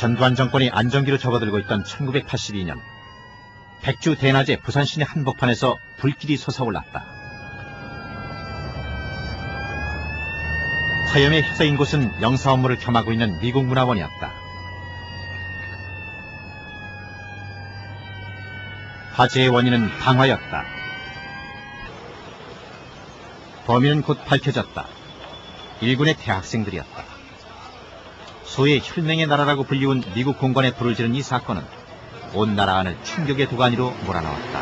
전두환 정권이 안정기로 접어들고 있던 1982년 백주 대낮에 부산 시내 한복판에서 불길이 솟아올랐다. 화염에 휩싸인 곳은 영사 업무를 겸하고 있는 미국 문화원이었다. 화재의 원인은 방화였다. 범인은 곧 밝혀졌다. 일군의 대학생들이었다. 소위 혈맹의 나라라고 불리운 미국 공관에 불을 지른 이 사건은 온 나라 안을 충격의 도가니로 몰아넣었다.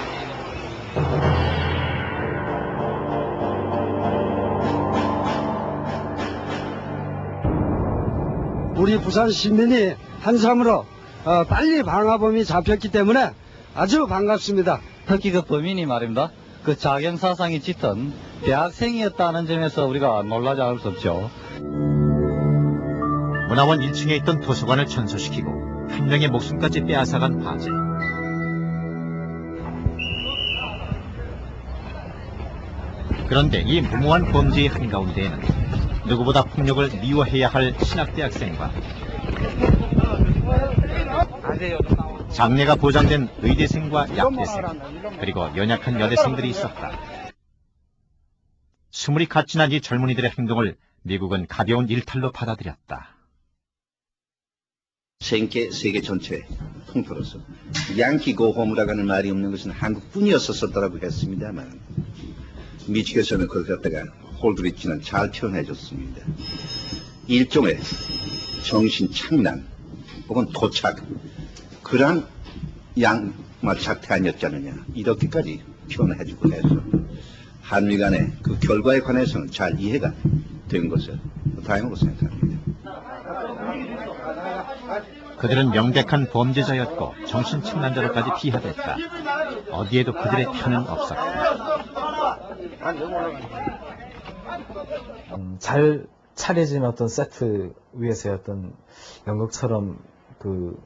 우리 부산 시민이 한삼으로 빨리 방화범이 잡혔기 때문에 아주 반갑습니다. 특히 그 범인이 말입니다. 그 자경사상이 짙은 대학생이었다는 점에서 우리가 놀라지 않을 수 없죠. 문화원 1층에 있던 도서관을 전소시키고 한 명의 목숨까지 빼앗아간 화재. 그런데 이 무모한 범죄의 한가운데에는 누구보다 폭력을 미워해야 할 신학대학생과 장래가 보장된 의대생과 약대생, 그리고 연약한 여대생들이 있었다. 스물이 갓 지난 이 젊은이들의 행동을 미국은 가벼운 일탈로 받아들였다. 세계 전체 통틀어서 양키 고호무라고 하는 말이 없는 것은 한국뿐이었었더라고 했습니다만 미국에서는 그걸 갖다가 홀드리치는 잘 표현해줬습니다. 일종의 정신 착란 혹은 도착, 그러한 양마착태 아니었잖느냐, 이렇게까지 표현해주고 해서 한미 간의 그 결과에 관해서는 잘 이해가 된 것을 다행으로 생각합니다. 그들은 명백한 범죄자였고 정신착란자로까지 비하됐다. 어디에도 그들의 편은 없었다. 잘 차려진 어떤 세트 위에서의 어떤 연극처럼 그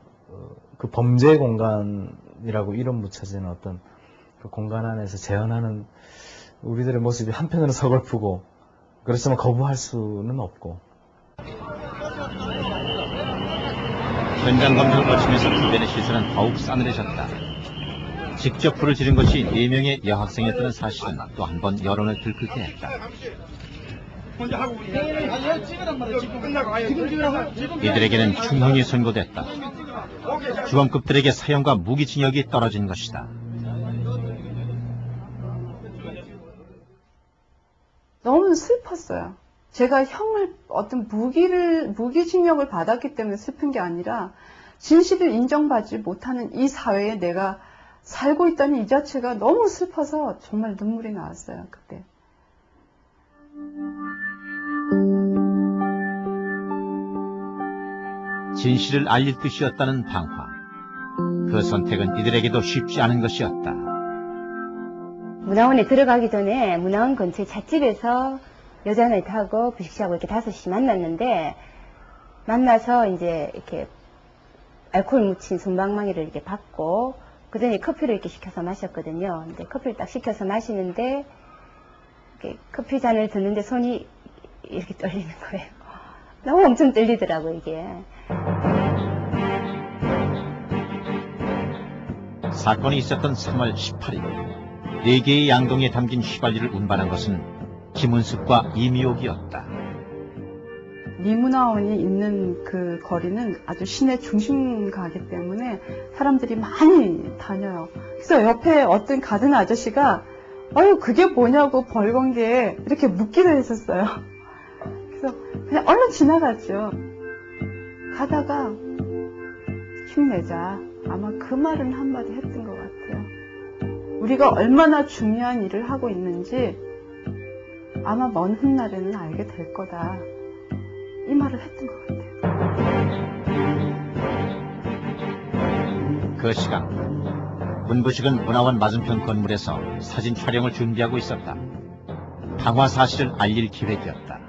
범죄 공간이라고 이름 붙여진 어떤 그 공간 안에서 재현하는 우리들의 모습이 한편으로 서글프고, 그렇지만 거부할 수는 없고. 현장 검증을 거치면서 주변의 시선은 더욱 싸늘해졌다. 직접 불을 지른 것이 4명의 여학생이었다는 사실은 또 한 번 여론을 들끓게 했다. 이들에게는 중형이 선고됐다. 주범급들에게 사형과 무기징역이 떨어진 것이다. 너무 슬펐어요. 제가 형을 어떤 무기징역을 받았기 때문에 슬픈 게 아니라 진실을 인정받지 못하는 이 사회에 내가 살고 있다는 이 자체가 너무 슬퍼서 정말 눈물이 나왔어요, 그때. 진실을 알릴 뜻이었다는 방화. 그 선택은 이들에게도 쉽지 않은 것이었다. 문화원에 들어가기 전에 문화원 근처 찻집에서 여자네트하고 부식씨하고 이렇게 5시 만났는데, 만나서 이제 이렇게 알코올 묻힌 솜방망이를 이렇게 받고, 그 전에 커피를 이렇게 시켜서 마셨거든요. 근데 커피를 딱 시켜서 마시는데, 이렇게 커피 잔을 드는데 손이 이렇게 떨리는 거예요. 너무 엄청 떨리더라고, 이게. 사건이 있었던 3월 18일, 4개의 양동이에 담긴 휘발유를 운반한 것은 김은숙과 이미옥이었다. 미문화원이 있는 그 거리는 아주 시내 중심가이기 때문에 사람들이 많이 다녀요. 그래서 옆에 어떤 가든 아저씨가 아유 그게 뭐냐고 벌건게 이렇게 묻기도 했었어요. 그래서 그냥 얼른 지나갔죠. 가다가 힘내자, 아마 그 말은 한마디 했던 것 같아요. 우리가 얼마나 중요한 일을 하고 있는지 아마 먼 훗날에는 알게 될 거다, 이 말을 했던 것 같아요. 그 시간 문부식은 문화원 맞은편 건물에서 사진 촬영을 준비하고 있었다. 방화 사실을 알릴 기획이었다.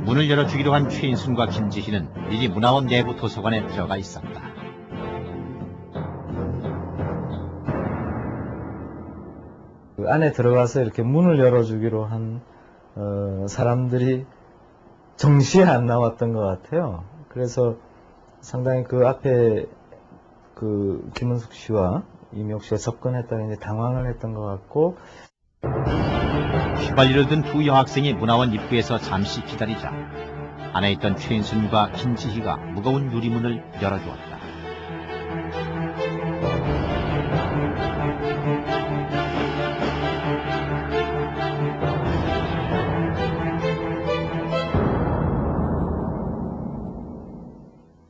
문을 열어주기로 한 최인순과 김지희는 미리 문화원 내부 도서관에 들어가 있었다. 그 안에 들어가서 이렇게 문을 열어주기로 한 사람들이 정시에 안 나왔던 것 같아요. 그래서 상당히 그 앞에 그 김은숙 씨와 이미옥 씨가 접근했다가 이제 당황을 했던 것 같고, 휘발유를 든 두 여학생이 문화원 입구에서 잠시 기다리자 안에 있던 최인순과 김지희가 무거운 유리문을 열어주었다.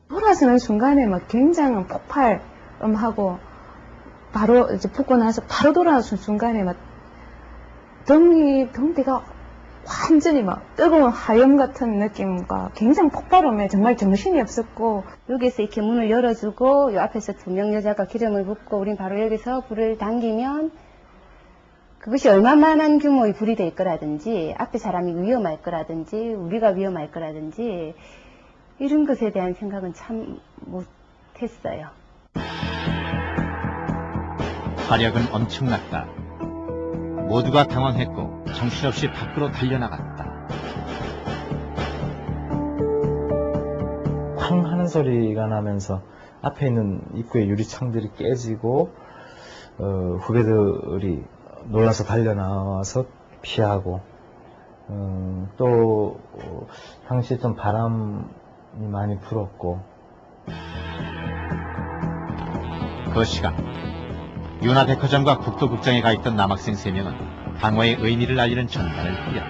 돌아서는 순간에 막 굉장한 폭발하고 바로 이제 붙고 나서 바로 돌아서는 순간에 막 덩대가 완전히 막 뜨거운 하염 같은 느낌과 굉장히 폭발음에 정말 정신이 없었고, 여기서 이렇게 문을 열어주고 요 앞에서 2명 여자가 기름을 붓고 우린 바로 여기서 불을 당기면 그것이 얼마만한 규모의 불이 될 거라든지 앞에 사람이 위험할 거라든지 우리가 위험할 거라든지 이런 것에 대한 생각은 참 못했어요. 화력은 엄청났다. 모두가 당황했고 정신없이 밖으로 달려나갔다. 쾅 하는 소리가 나면서 앞에 있는 입구의 유리창들이 깨지고, 후배들이 놀라서 달려나와서 피하고, 또 당시에 좀 바람이 많이 불었고. 그 시간 윤화백화점과 국도극장에 가 있던 남학생 3명은 방어의 의미를 알리는 전단을 뿌렸다.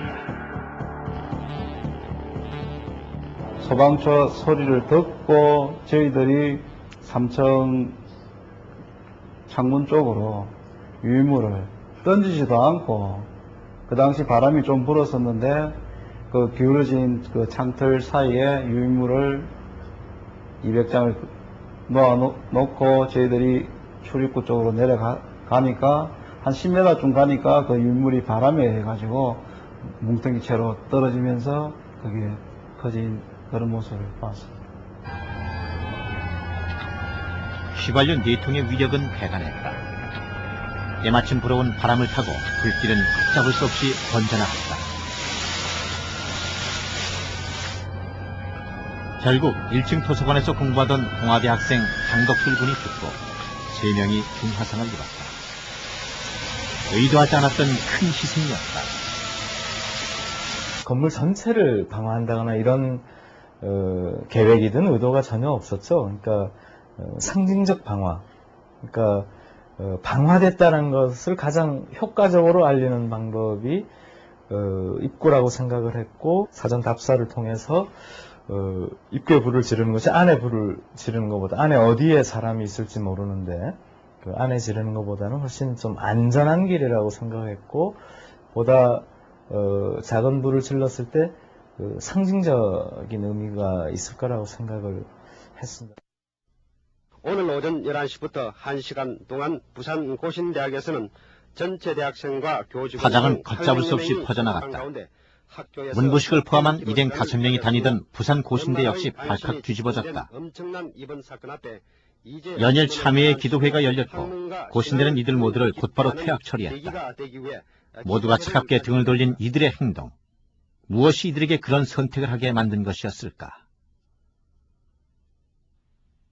소방차 소리를 듣고 저희들이 3층 창문 쪽으로 유인물을 던지지도 않고, 그 당시 바람이 좀 불었었는데 그 기울어진 그 창틀 사이에 유인물을 200장을 놓고 저희들이 출입구 쪽으로 내려가니까 한 10m쯤 가니까 그 유인물이 바람에 의해 가지고 뭉텅이채로 떨어지면서 거기에 커진 그런 모습을 봤습니다. 휘발유 4통의 위력은 대단했다. 때마침 불어온 바람을 타고 불길은 걷잡을 수 없이 번져나갔다. 결국 1층 도서관에서 공부하던 동아대 학생 장덕술 군이 죽고 3명이 중화상을 입었다. 의도하지 않았던 큰 희생이었다. 건물 전체를 방어한다거나 이런 계획이든 의도가 전혀 없었죠. 그러니까 상징적 방화. 그러니까 방화됐다는 것을 가장 효과적으로 알리는 방법이 입구라고 생각을 했고, 사전 답사를 통해서 입구에 불을 지르는 것이 안에 불을 지르는 것보다, 안에 어디에 사람이 있을지 모르는데 그 안에 지르는 것보다는 훨씬 좀 안전한 길이라고 생각했고, 보다 작은 불을 질렀을 때 상징적인 의미가 있을 거라고 생각을 했습니다. 오늘 오전 11시부터 1시간 동안 부산 고신대학에서는 전체 대학생과 교직원 화장은 걷잡을 수 없이 퍼져나갔다. 문부식을 포함한 일행 5명이 다니던 부산 고신대 역시 발칵 뒤집어졌다. 연일 참회의 기도회가 열렸고 고신대는 이들 모두를 곧바로 퇴학 처리했다. 모두가 차갑게 등을 돌린 이들의 행동. 무엇이 이들에게 그런 선택을 하게 만든 것이었을까?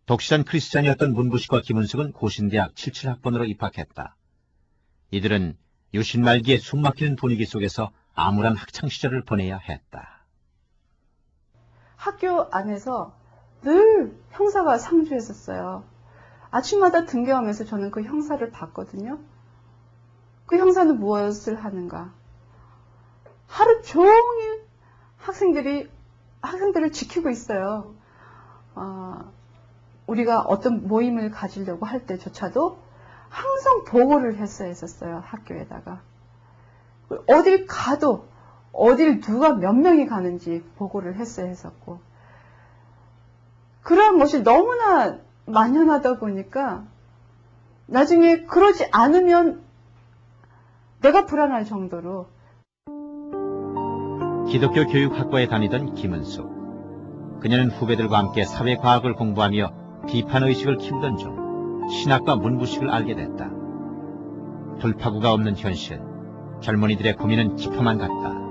독실한 크리스찬이었던 문부식과 김은숙은 고신대학 77학번으로 입학했다. 이들은 유신 말기의 숨막히는 분위기 속에서 암울한 학창시절을 보내야 했다. 학교 안에서 늘 형사가 상주했었어요. 아침마다 등교하면서 저는 그 형사를 봤거든요. 그 형사는 무엇을 하는가? 하루 종일 학생들을 지키고 있어요. 우리가 어떤 모임을 가지려고 할 때조차도 항상 보고를 했어야 했었어요, 학교에다가. 어딜 가도, 어딜 누가 몇 명이 가는지 보고를 했어야 했었고. 그러한 것이 너무나 만연하다 보니까 나중에 그러지 않으면 내가 불안할 정도로. 기독교 교육학과에 다니던 김은숙. 그녀는 후배들과 함께 사회과학을 공부하며 비판의식을 키우던 중 신학과 문부식을 알게 됐다. 돌파구가 없는 현실, 젊은이들의 고민은 깊어만 갔다.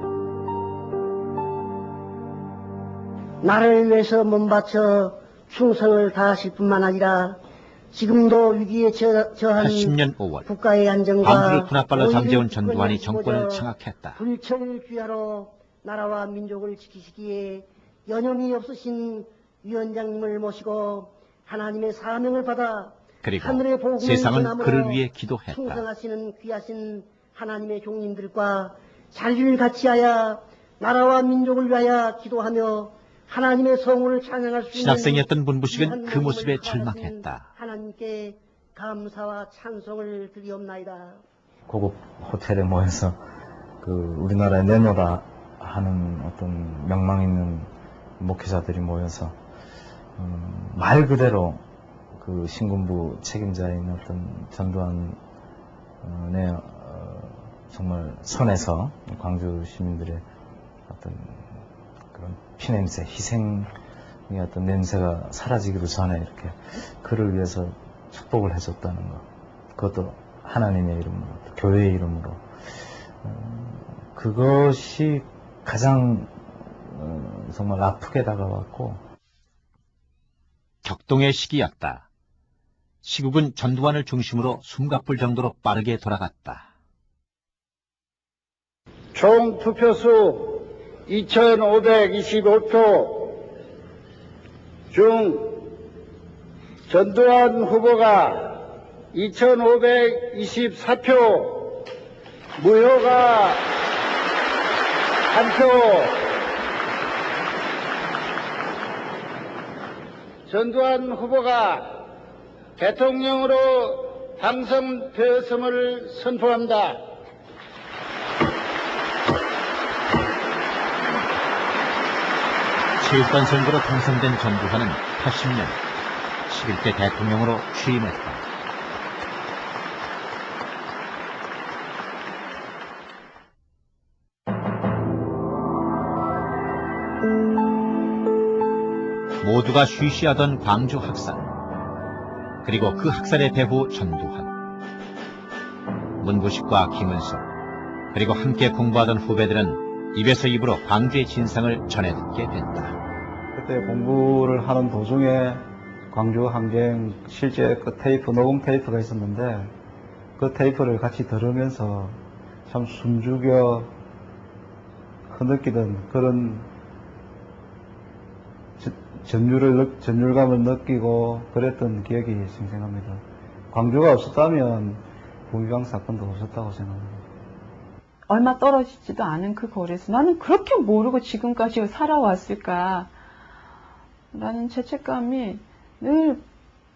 나라를 위해서 몸바쳐 충성을 다하실 뿐만 아니라 지금도 위기에 처한 80년 5월 국가의 안정과 광주를 군합발로 잠재운 오히려 전두환이 정권을 주권을 장악했다. 불철 귀하로 나라와 민족을 지키시기에 여념이 없으신 위원장님을 모시고 하나님의 사명을 받아 그리고 하늘의 복음을 세상은 전함으로 그를 위해 기도했다. 충성하시는 귀하신 하나님의 종님들과 자리를 같이하여 나라와 민족을 위하여 기도하며 하나님의 성을 찬양할 수 있는 신학생이었던 문부식은 귀한 그 모습에 하나님을 절망했다. 하나님께 감사와 찬송을 드리옵나이다. 고급 호텔에 모여서 그 우리나라에 내놓으라 하는 어떤 명망 있는 목회자들이 모여서 말 그대로 그 신군부 책임자인 어떤 전두환의 정말 손에서 광주 시민들의 어떤 그런 피냄새, 희생의 어떤 냄새가 사라지기로 전에 이렇게 그를 위해서 축복을 해줬다는 것, 그것도 하나님의 이름으로, 또 교회의 이름으로, 그것이 가장 정말 아프게 다가왔고. 격동의 시기였다. 시국은 전두환을 중심으로 숨가쁠 정도로 빠르게 돌아갔다. 총 투표수 2,525표 중 전두환 후보가 2,524표, 무효가 1표, 전두환 후보가 대통령으로 당선되었음을 선포합니다. 체육관 선거로 당선된 전두환은 80년 11대 대통령으로 취임했다. 모두가 쉬쉬하던 광주 학살, 그리고 그 학살의 배후 전두환, 문부식과 김은석, 그리고 함께 공부하던 후배들은 입에서 입으로 광주의 진상을 전해듣게 됐다. 그때 공부를 하는 도중에 광주 항쟁 실제 그 테이프, 녹음 테이프가 있었는데 그 테이프를 같이 들으면서 참 숨죽여 흐느끼던 그런 전율감을 느끼고 그랬던 기억이 생생합니다. 광주가 없었다면 부의강 사건도 없었다고 생각합니다. 얼마 떨어지지도 않은 그 거리에서 나는 그렇게 모르고 지금까지 살아왔을까 라는 죄책감이 늘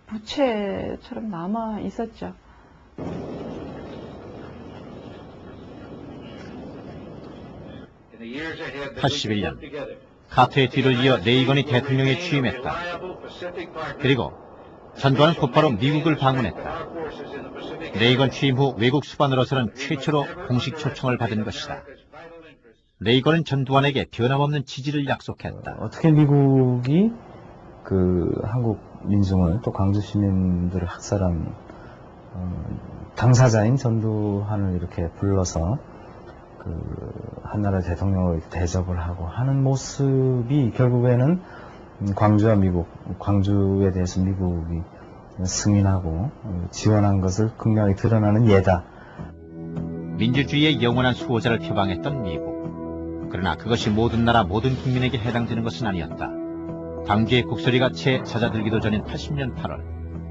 부채처럼 남아 있었죠. (81년) 카터의 뒤를 이어 레이건이 대통령에 취임했다. 그리고 전두환은 곧바로 미국을 방문했다. 레이건 취임 후 외국 수반으로서는 최초로 공식 초청을 받은 것이다. 레이건은 전두환에게 변함없는 지지를 약속했다. 어떻게 미국이 그 한국 민중을 또 광주 시민들을 학살한 당사자인 전두환을 이렇게 불러서 그 한나라 대통령으로 대접을 하고 하는 모습이 결국에는 광주와 미국, 광주에 대해서 미국이 승인하고 지원한 것을 극명히 드러나는 예다. 민주주의의 영원한 수호자를 표방했던 미국. 그러나 그것이 모든 나라 모든 국민에게 해당되는 것은 아니었다. 광주의 국소리가 채 잦아들기도 전인 80년 8월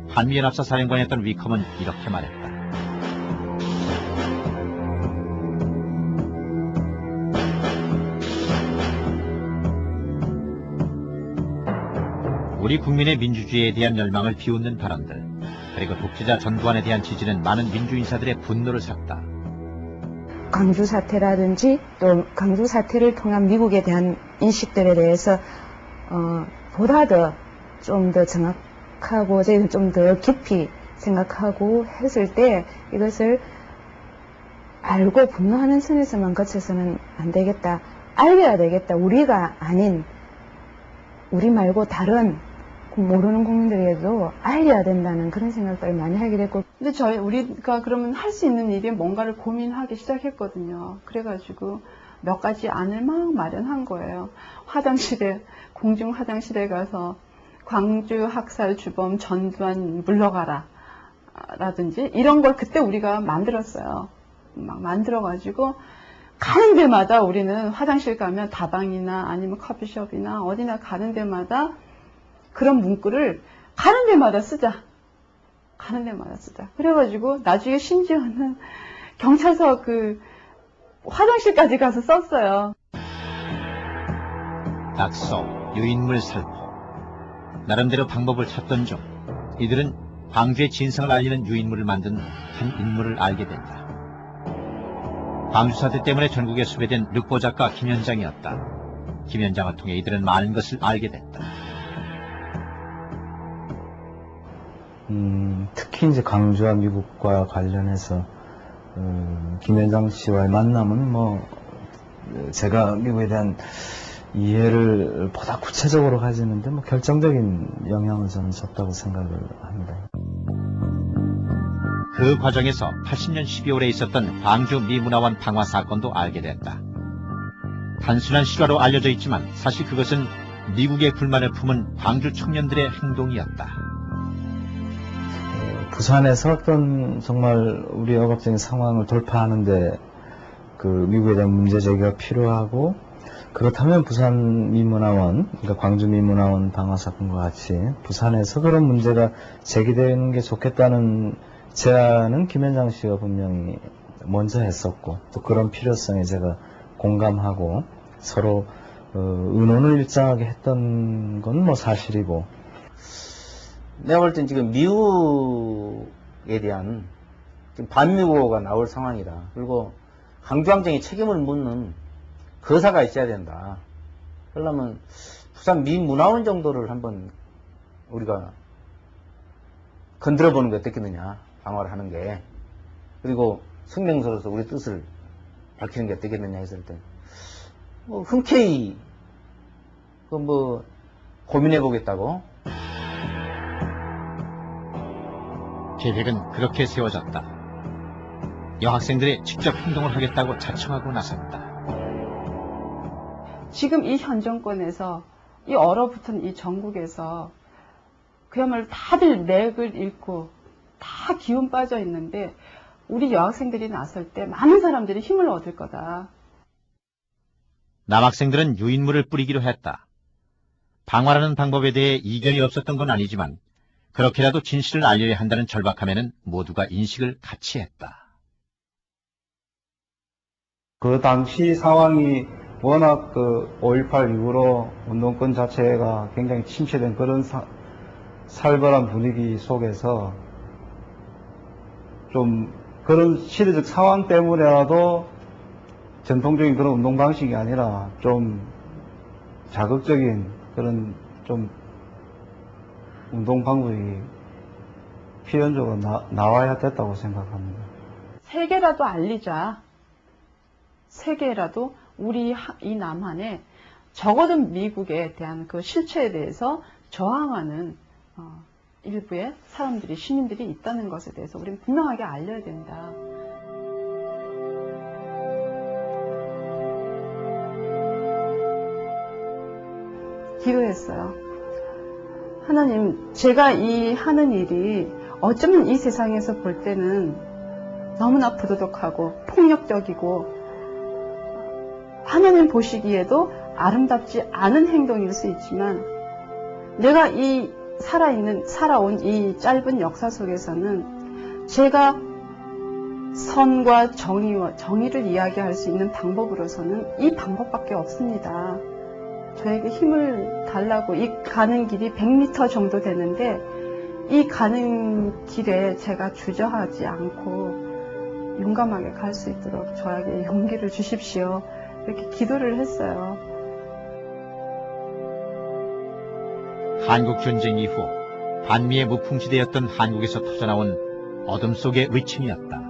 한미연합사 사령관이었던 위컴은 이렇게 말했다. 우리 국민의 민주주의에 대한 열망을 비웃는 발언들, 그리고 독재자 전두환에 대한 지지는 많은 민주인사들의 분노를 샀다. 광주 사태라든지 또 광주 사태를 통한 미국에 대한 인식들에 대해서 보다 더 좀 더 정확하고 저희는 좀 더 깊이 생각하고 했을 때 이것을 알고 분노하는 선에서만 거쳐서는 안 되겠다. 알려야 되겠다. 우리가 아닌 우리 말고 다른 모르는 국민들에게도 알려야 된다는 그런 생각을 많이 하게 됐고. 근데 우리가 그러면 할 수 있는 일이 뭔가를 고민하기 시작했거든요. 그래가지고 몇 가지 안을 막 마련한 거예요. 화장실에, 공중 화장실에 가서 광주 학살 주범 전두환 물러가라 라든지 이런 걸 그때 우리가 만들었어요. 막 만들어가지고 가는 데마다 우리는 화장실 가면 다방이나 아니면 커피숍이나 어디나 가는 데마다 그런 문구를 가는 데마다 쓰자. 가는 데마다 쓰자. 그래가지고 나중에 심지어는 경찰서 그 화장실까지 가서 썼어요. 낙서, 유인물 살포. 나름대로 방법을 찾던 중 이들은 광주의 진상을 알리는 유인물을 만든 한 인물을 알게 된다. 광주 사태 때문에 전국에 수배된 륵보 작가 김현장이었다. 김현장을 통해 이들은 많은 것을 알게 됐다. 특히 이제 광주와 미국과 관련해서 김현장 씨와의 만남은 뭐 제가 미국에 대한 이해를 보다 구체적으로 가지는데 뭐 결정적인 영향을 저는 줬다고 생각을 합니다. 그 과정에서 80년 12월에 있었던 광주 미문화원 방화 사건도 알게 됐다. 단순한 실화로 알려져 있지만 사실 그것은 미국의 불만을 품은 광주 청년들의 행동이었다. 부산에서 어떤 정말 우리 억압적인 상황을 돌파하는데 그 미국에 대한 문제 제기가 필요하고, 그렇다면 부산 미문화원, 그러니까 광주 미문화원 방화 사건과 같이 부산에서 그런 문제가 제기되는 게 좋겠다는 제안은 김현장 씨가 분명히 먼저 했었고, 또 그런 필요성에 제가 공감하고 서로 의논을 일정하게 했던 건 뭐 사실이고. 내가 볼 땐 지금 미국에 대한 지금 반미국어가 나올 상황이다. 그리고 광주항쟁에 책임을 묻는 거사가 있어야 된다. 그러려면 부산 미문화원 정도를 한번 우리가 건드려보는 게 어떻겠느냐. 방어를 하는 게. 그리고 성명서로서 우리 뜻을 밝히는 게 어떻겠느냐 했을 때 뭐 흔쾌히 뭐 고민해 보겠다고. 계획은 그렇게 세워졌다. 여학생들이 직접 행동을 하겠다고 자청하고 나섰다. 지금 이 현 정권에서 이 얼어붙은 이 전국에서 그야말로 다들 맥을 잃고 다 기운 빠져 있는데 우리 여학생들이 나설 때 많은 사람들이 힘을 얻을 거다. 남학생들은 유인물을 뿌리기로 했다. 방화라는 방법에 대해 이견이 없었던 건 아니지만 그렇게라도 진실을 알려야 한다는 절박함에는 모두가 인식을 같이 했다. 그 당시 상황이 워낙 그 5.18 이후로 운동권 자체가 굉장히 침체된 그런 살벌한 분위기 속에서 좀 그런 시대적 상황 때문에라도 전통적인 그런 운동 방식이 아니라 좀 자극적인 그런 좀 운동 방법이 필연적으로 나와야 됐다고 생각합니다. 세계라도 알리자. 세계라도 우리 이 남한에 적어도 미국에 대한 그 실체에 대해서 저항하는 일부의 사람들이, 시민들이 있다는 것에 대해서 우리는 분명하게 알려야 된다. 기도했어요. 하나님, 제가 이 하는 일이 어쩌면 이 세상에서 볼 때는 너무나 부도덕하고 폭력적이고 하나님 보시기에도 아름답지 않은 행동일 수 있지만 내가 이 살아온 이 짧은 역사 속에서는 제가 선과 정의를 이야기할 수 있는 방법으로서는 이 방법밖에 없습니다. 저에게 힘을 달라고. 이 가는 길이 100m 정도 되는데 이 가는 길에 제가 주저하지 않고 용감하게 갈 수 있도록 저에게 용기를 주십시오. 이렇게 기도를 했어요. 한국전쟁 이후 반미의 무풍지대였던 한국에서 터져나온 어둠 속의 외침이었다.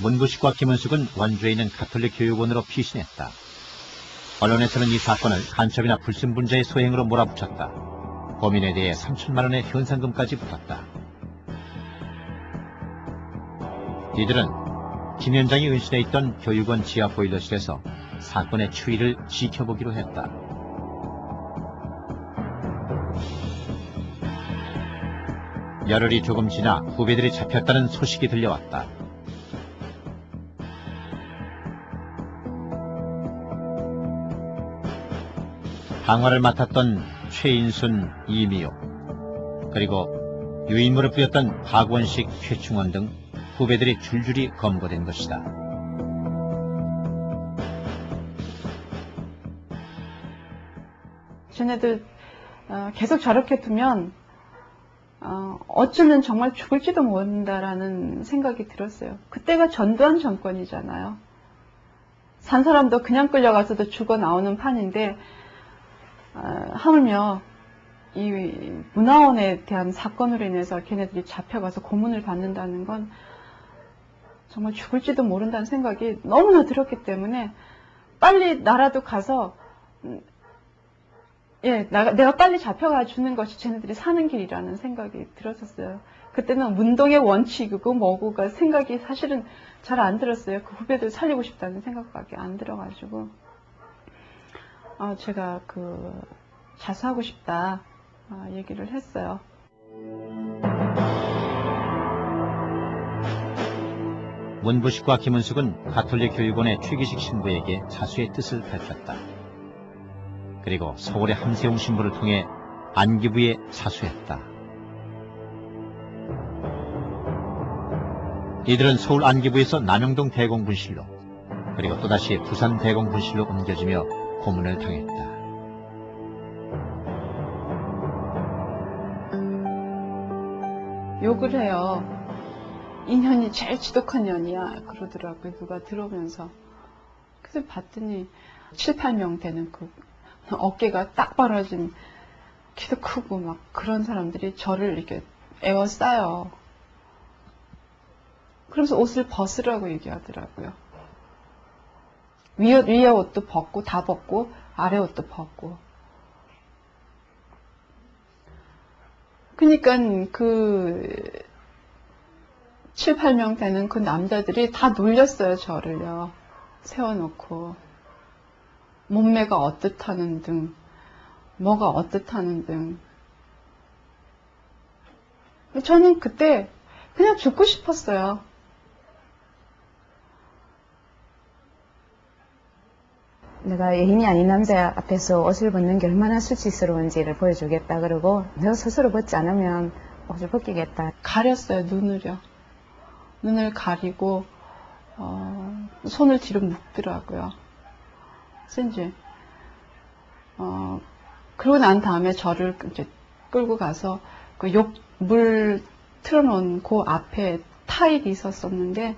문부식과 김은숙은 원주에 있는 가톨릭 교육원으로 피신했다. 언론에서는 이 사건을 간첩이나 불순분자의 소행으로 몰아붙였다. 범인에 대해 3천만 원의 현상금까지 붙었다. 이들은 김 현장이 은신해 있던 교육원 지하 보일러실에서 사건의 추이를 지켜보기로 했다. 열흘이 조금 지나 후배들이 잡혔다는 소식이 들려왔다. 방화를 맡았던 최인순, 이미호, 그리고 유인물을 뿌렸던 박원식, 최충원 등 후배들이 줄줄이 검거된 것이다. 쟤네들 계속 저렇게 두면 어쩌면 정말 죽을지도 모른다라는 생각이 들었어요. 그때가 전두환 정권이잖아요. 산 사람도 그냥 끌려가서도 죽어 나오는 판인데 하물며 이 문화원에 대한 사건으로 인해서 걔네들이 잡혀가서 고문을 받는다는 건 정말 죽을지도 모른다는 생각이 너무나 들었기 때문에 빨리 나라도 가서 내가 빨리 잡혀가 주는 것이 쟤네들이 사는 길이라는 생각이 들었었어요. 그때는 문동의 원칙이고 뭐고가 생각이 사실은 잘 안 들었어요. 그 후배들 살리고 싶다는 생각밖에 안 들어가지고 제가 자수하고 싶다 얘기를 했어요. 문부식과 김은숙은 가톨릭 교육원의 최기식 신부에게 자수의 뜻을 밝혔다. 그리고 서울의 함세웅 신부를 통해 안기부에 자수했다. 이들은 서울 안기부에서 남영동 대공분실로 그리고 또다시 부산 대공분실로 옮겨지며 고문을 당했다. 욕을 해요. 이 년이 제일 지독한 년이야 그러더라고요. 누가 들어오면서. 그래서 봤더니 7, 8명 되는 어깨가 딱 벌어진 키도 크고 막 그런 사람들이 저를 이렇게 에워싸요. 그러면서 옷을 벗으라고 얘기하더라고요. 위에 옷도 벗고 다 벗고 아래 옷도 벗고. 그러니까 7, 8명 되는 그 남자들이 다 놀렸어요. 저를요. 세워놓고. 몸매가 어떻다는 등, 뭐가 어떻다는 등. 저는 그때 그냥 죽고 싶었어요. 내가 예인이 아닌 남자 앞에서 옷을 벗는 게 얼마나 수치스러운지를 보여주겠다 그러고 내가 스스로 벗지 않으면 옷을 벗기겠다. 가렸어요. 눈을요. 눈을 가리고 손을 뒤로 묶더라고요. 그래서 이제 그러고 난 다음에 저를 이제 끌고 가서 물 틀어놓은 그 앞에 타일이 있었었는데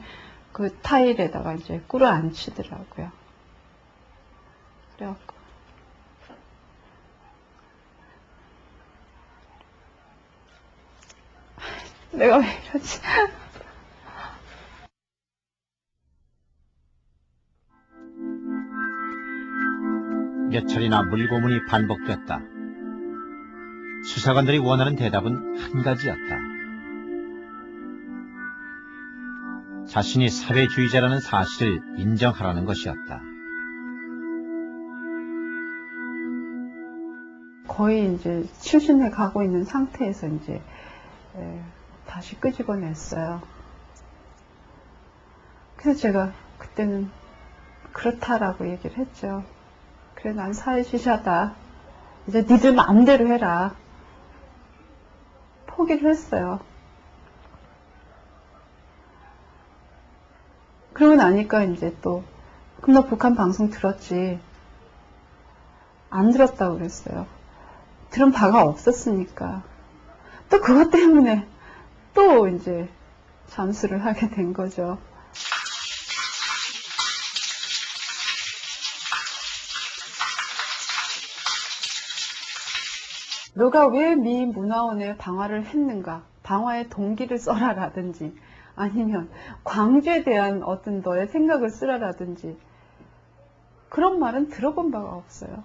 그 타일에다가 이제 꿇어 앉히더라고요. 그래갖고 내가 왜 이러지? 몇 차례나 물고문이 반복됐다. 수사관들이 원하는 대답은 한 가지였다. 자신이 사회주의자라는 사실을 인정하라는 것이었다. 거의 이제 실신해 가고 있는 상태에서 이제 다시 끄집어냈어요. 그래서 제가 그때는 그렇다라고 얘기를 했죠. 그래, 난 사회주의자다. 이제 니들 마음대로 해라. 포기를 했어요. 그러고 나니까 이제 또, 그럼 너 북한 방송 들었지? 안 들었다고 그랬어요. 들은 바가 없었으니까. 또 그것 때문에 또 이제 잠수를 하게 된 거죠. 너가 왜 미 문화원에 방화를 했는가? 방화의 동기를 써라라든지 아니면 광주에 대한 어떤 너의 생각을 쓰라라든지 그런 말은 들어본 바가 없어요.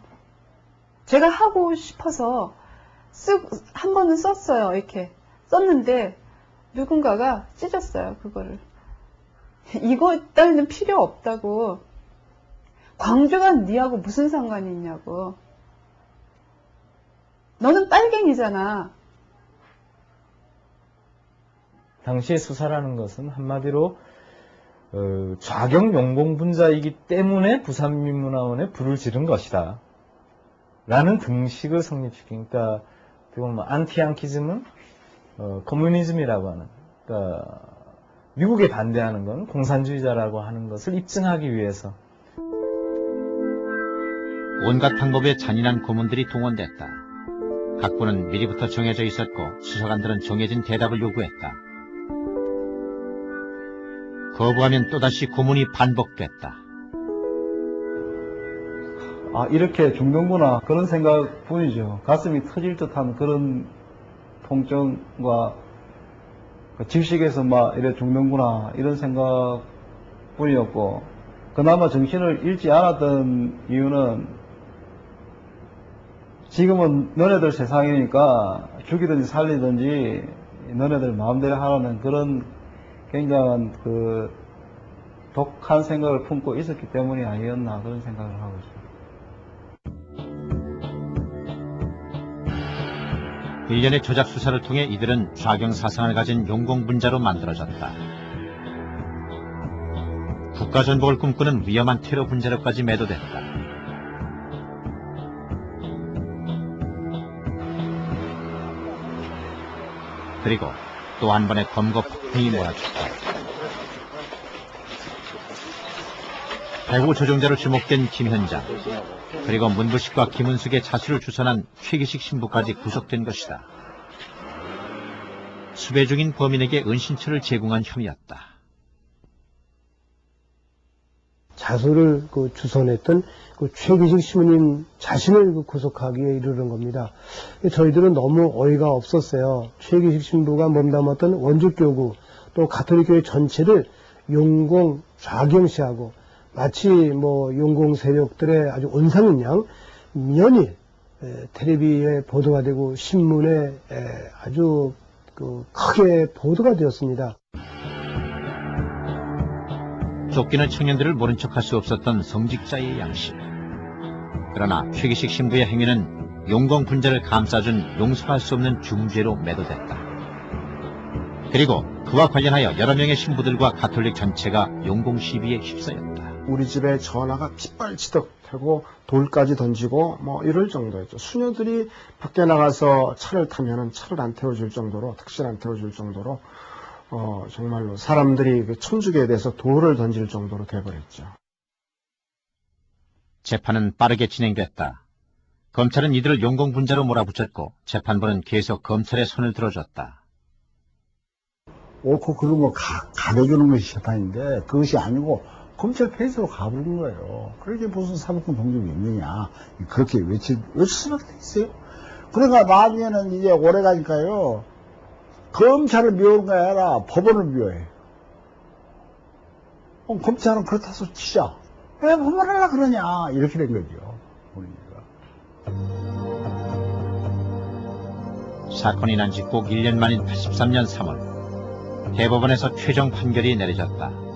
제가 하고 싶어서 한 번은 썼어요. 이렇게 썼는데 누군가가 찢었어요. 그거를. 이거 따위는 필요 없다고. 광주가 니하고 무슨 상관이 있냐고. 너는 빨갱이잖아. 당시의 수사라는 것은 한마디로 좌경 용공분자이기 때문에 부산민문화원에 불을 지른 것이다 라는 등식을 성립시킨, 그러니까 안티앙키즘은 커뮤니즘이라고 하는, 그러니까 미국에 반대하는 건 공산주의자라고 하는 것을 입증하기 위해서 온갖 방법의 잔인한 고문들이 동원됐다. 각본은 미리부터 정해져 있었고 수사관들은 정해진 대답을 요구했다. 거부하면 또다시 고문이 반복됐다. 아, 이렇게 죽는구나. 그런 생각뿐이죠. 가슴이 터질 듯한 그런 통증과 질식에서 막 이래 죽는구나. 이런 생각뿐이었고, 그나마 정신을 잃지 않았던 이유는 지금은 너네들 세상이니까 죽이든지 살리든지 너네들 마음대로 하라는 그런 굉장한 그 독한 생각을 품고 있었기 때문이 아니었나, 그런 생각을 하고 있습니다. 일련의 조작 수사를 통해 이들은 좌경 사상을 가진 용공분자로 만들어졌다. 국가 전복을 꿈꾸는 위험한 테러 분자로까지 매도됐다. 그리고 또 한 번의 검거 폭풍이 몰아쳤다. 배후 조종자로 지목된 김현장, 그리고 문부식과 김은숙의 자수를 주선한 최기식 신부까지 구속된 것이다. 수배 중인 범인에게 은신처를 제공한 혐의였다. 자수를 주선했던 최기식 신부님 자신을 구속하기에 이르는 겁니다. 저희들은 너무 어이가 없었어요. 최기식 신부가 몸담았던 원주교구 또 가톨릭교회 전체를 용공 좌경시하고 마치 용공 세력들의 아주 온상인 양 연일 텔레비에 보도가 되고 신문에 아주 크게 보도가 되었습니다. 쫓기는 청년들을 모른 척할 수 없었던 성직자의 양심. 그러나 최기식 신부의 행위는 용공분자를 감싸준 용서할 수 없는 중죄로 매도됐다. 그리고 그와 관련하여 여러 명의 신부들과 가톨릭 전체가 용공시비에 휩싸였다. 우리 집에 전화가 깃발치듯 하고 돌까지 던지고 이럴 정도였죠. 수녀들이 밖에 나가서 차를 타면은 차를 안 태워줄 정도로, 택시를 안 태워줄 정도로 정말로 사람들이 천주교에 대해서 돌을 던질 정도로 돼버렸죠. 재판은 빠르게 진행됐다. 검찰은 이들을 용공분자로 몰아붙였고 재판부는 계속 검찰의 손을 들어줬다. 옳고 그른 거 가려주는 것이 재판인데 그것이 아니고 검찰 페이스로 가버린 거예요. 그러게 무슨 사법권 동정이 있느냐. 그렇게 외칠 수밖에 있어요. 그러니까 나중에는 이제 오래 가니까요. 검찰을 미워하는 게 아니라 법원을 미워해. 검찰은 그렇다 소 치자. 왜 법원을 하려고 그러냐. 이렇게 된 거죠. 사건이 난 지 꼭 1년 만인 83년 3월 대법원에서 최종 판결이 내려졌다.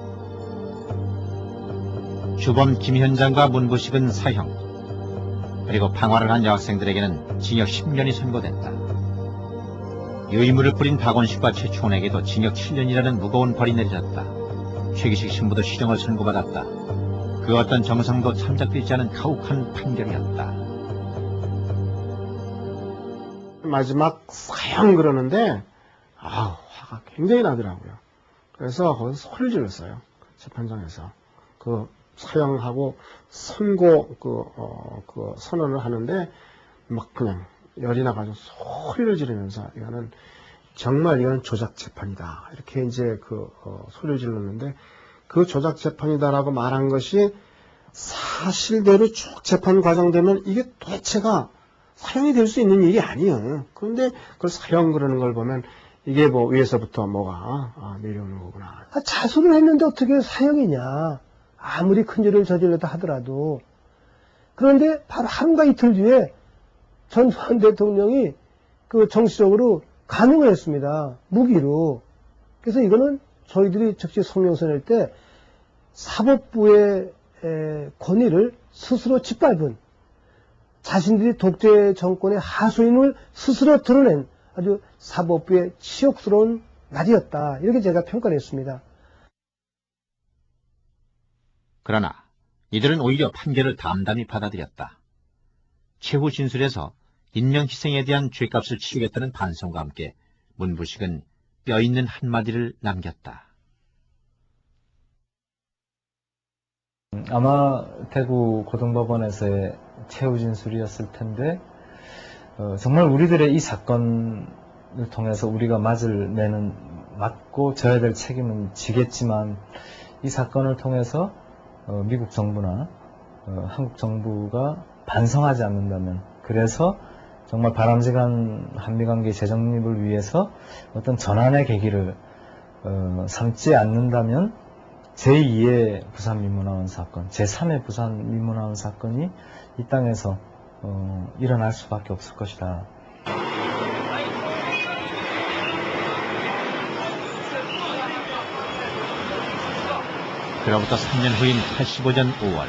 주범 김현장과 문부식은 사형, 그리고 방화를 한 여학생들에게는 징역 10년이 선고됐다. 유의물을 뿌린 박원식과 최충원에게도 징역 7년이라는 무거운 벌이 내려졌다. 최기식 신부도 실형을 선고받았다. 그 어떤 정성도 참작되지 않은 가혹한 판결이었다. 마지막 사형 그러는데 화가 굉장히 나더라고요. 그래서 거기서 소리를 질렀어요. 재판장에서. 사형하고 선고 선언을 하는데 막 그냥 열이 나가지고 소리를 지르면서 이거는 조작 재판이다. 이렇게 이제 소리를 질렀는데 그 조작 재판이다라고 말한 것이 사실대로 쭉 재판 과정되면 이게 도대체가 사형이 될 수 있는 일이 아니에요. 그런데 그걸 사형 그러는 걸 보면 이게 위에서부터 뭐가 내려오는 거구나. 자수를 했는데 어떻게 사형이냐. 아무리 큰 죄를 저질렀다 하더라도 그런데 바로 하루가 이틀 뒤에 전두환 대통령이 그 정치적으로 가능을 했습니다. 무기로. 그래서 이거는 저희들이 즉시 성명서 낼 때 사법부의 권위를 스스로 짓밟은 자신들이 독재 정권의 하수인을 스스로 드러낸 아주 사법부의 치욕스러운 날이었다. 이렇게 제가 평가를 했습니다. 그러나 이들은 오히려 판결을 담담히 받아들였다. 최후 진술에서 인명희생에 대한 죄값을 치르겠다는 반성과 함께 문부식은 뼈있는 한마디를 남겼다. 아마 대구 고등법원에서의 최후 진술이었을 텐데 정말 우리들의 이 사건을 통해서 우리가 맞고 져야 될 책임은 지겠지만 이 사건을 통해서 미국 정부나 한국 정부가 반성하지 않는다면, 그래서 정말 바람직한 한미관계 재정립을 위해서 어떤 전환의 계기를 삼지 않는다면 제2의 부산민문화원 사건, 제3의 부산민문화원 사건이 이 땅에서 일어날 수밖에 없을 것이다. 그로부터 3년 후인 85년 5월,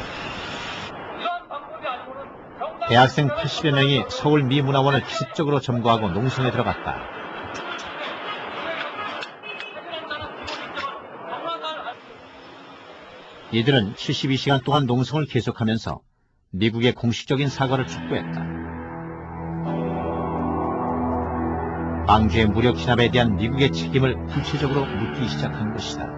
대학생 80여 명이 서울 미문화원을 기습적으로 점거하고 농성에 들어갔다. 이들은 72시간 동안 농성을 계속하면서 미국의 공식적인 사과를 촉구했다. 광주의 무력 진압에 대한 미국의 책임을 구체적으로 묻기 시작한 것이다.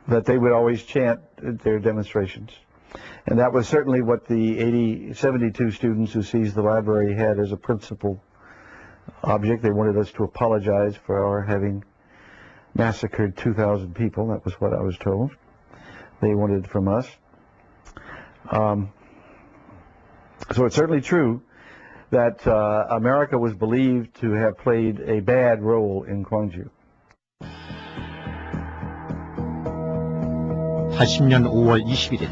That they would always chant at their demonstrations. And that was certainly what the 72 students who seized the library had as a principal object. They wanted us to apologize for our having massacred 2,000 people. That was what I was told. They wanted from us. So it's certainly true that America was believed to have played a bad role in Gwangju. 80년 5월 21일,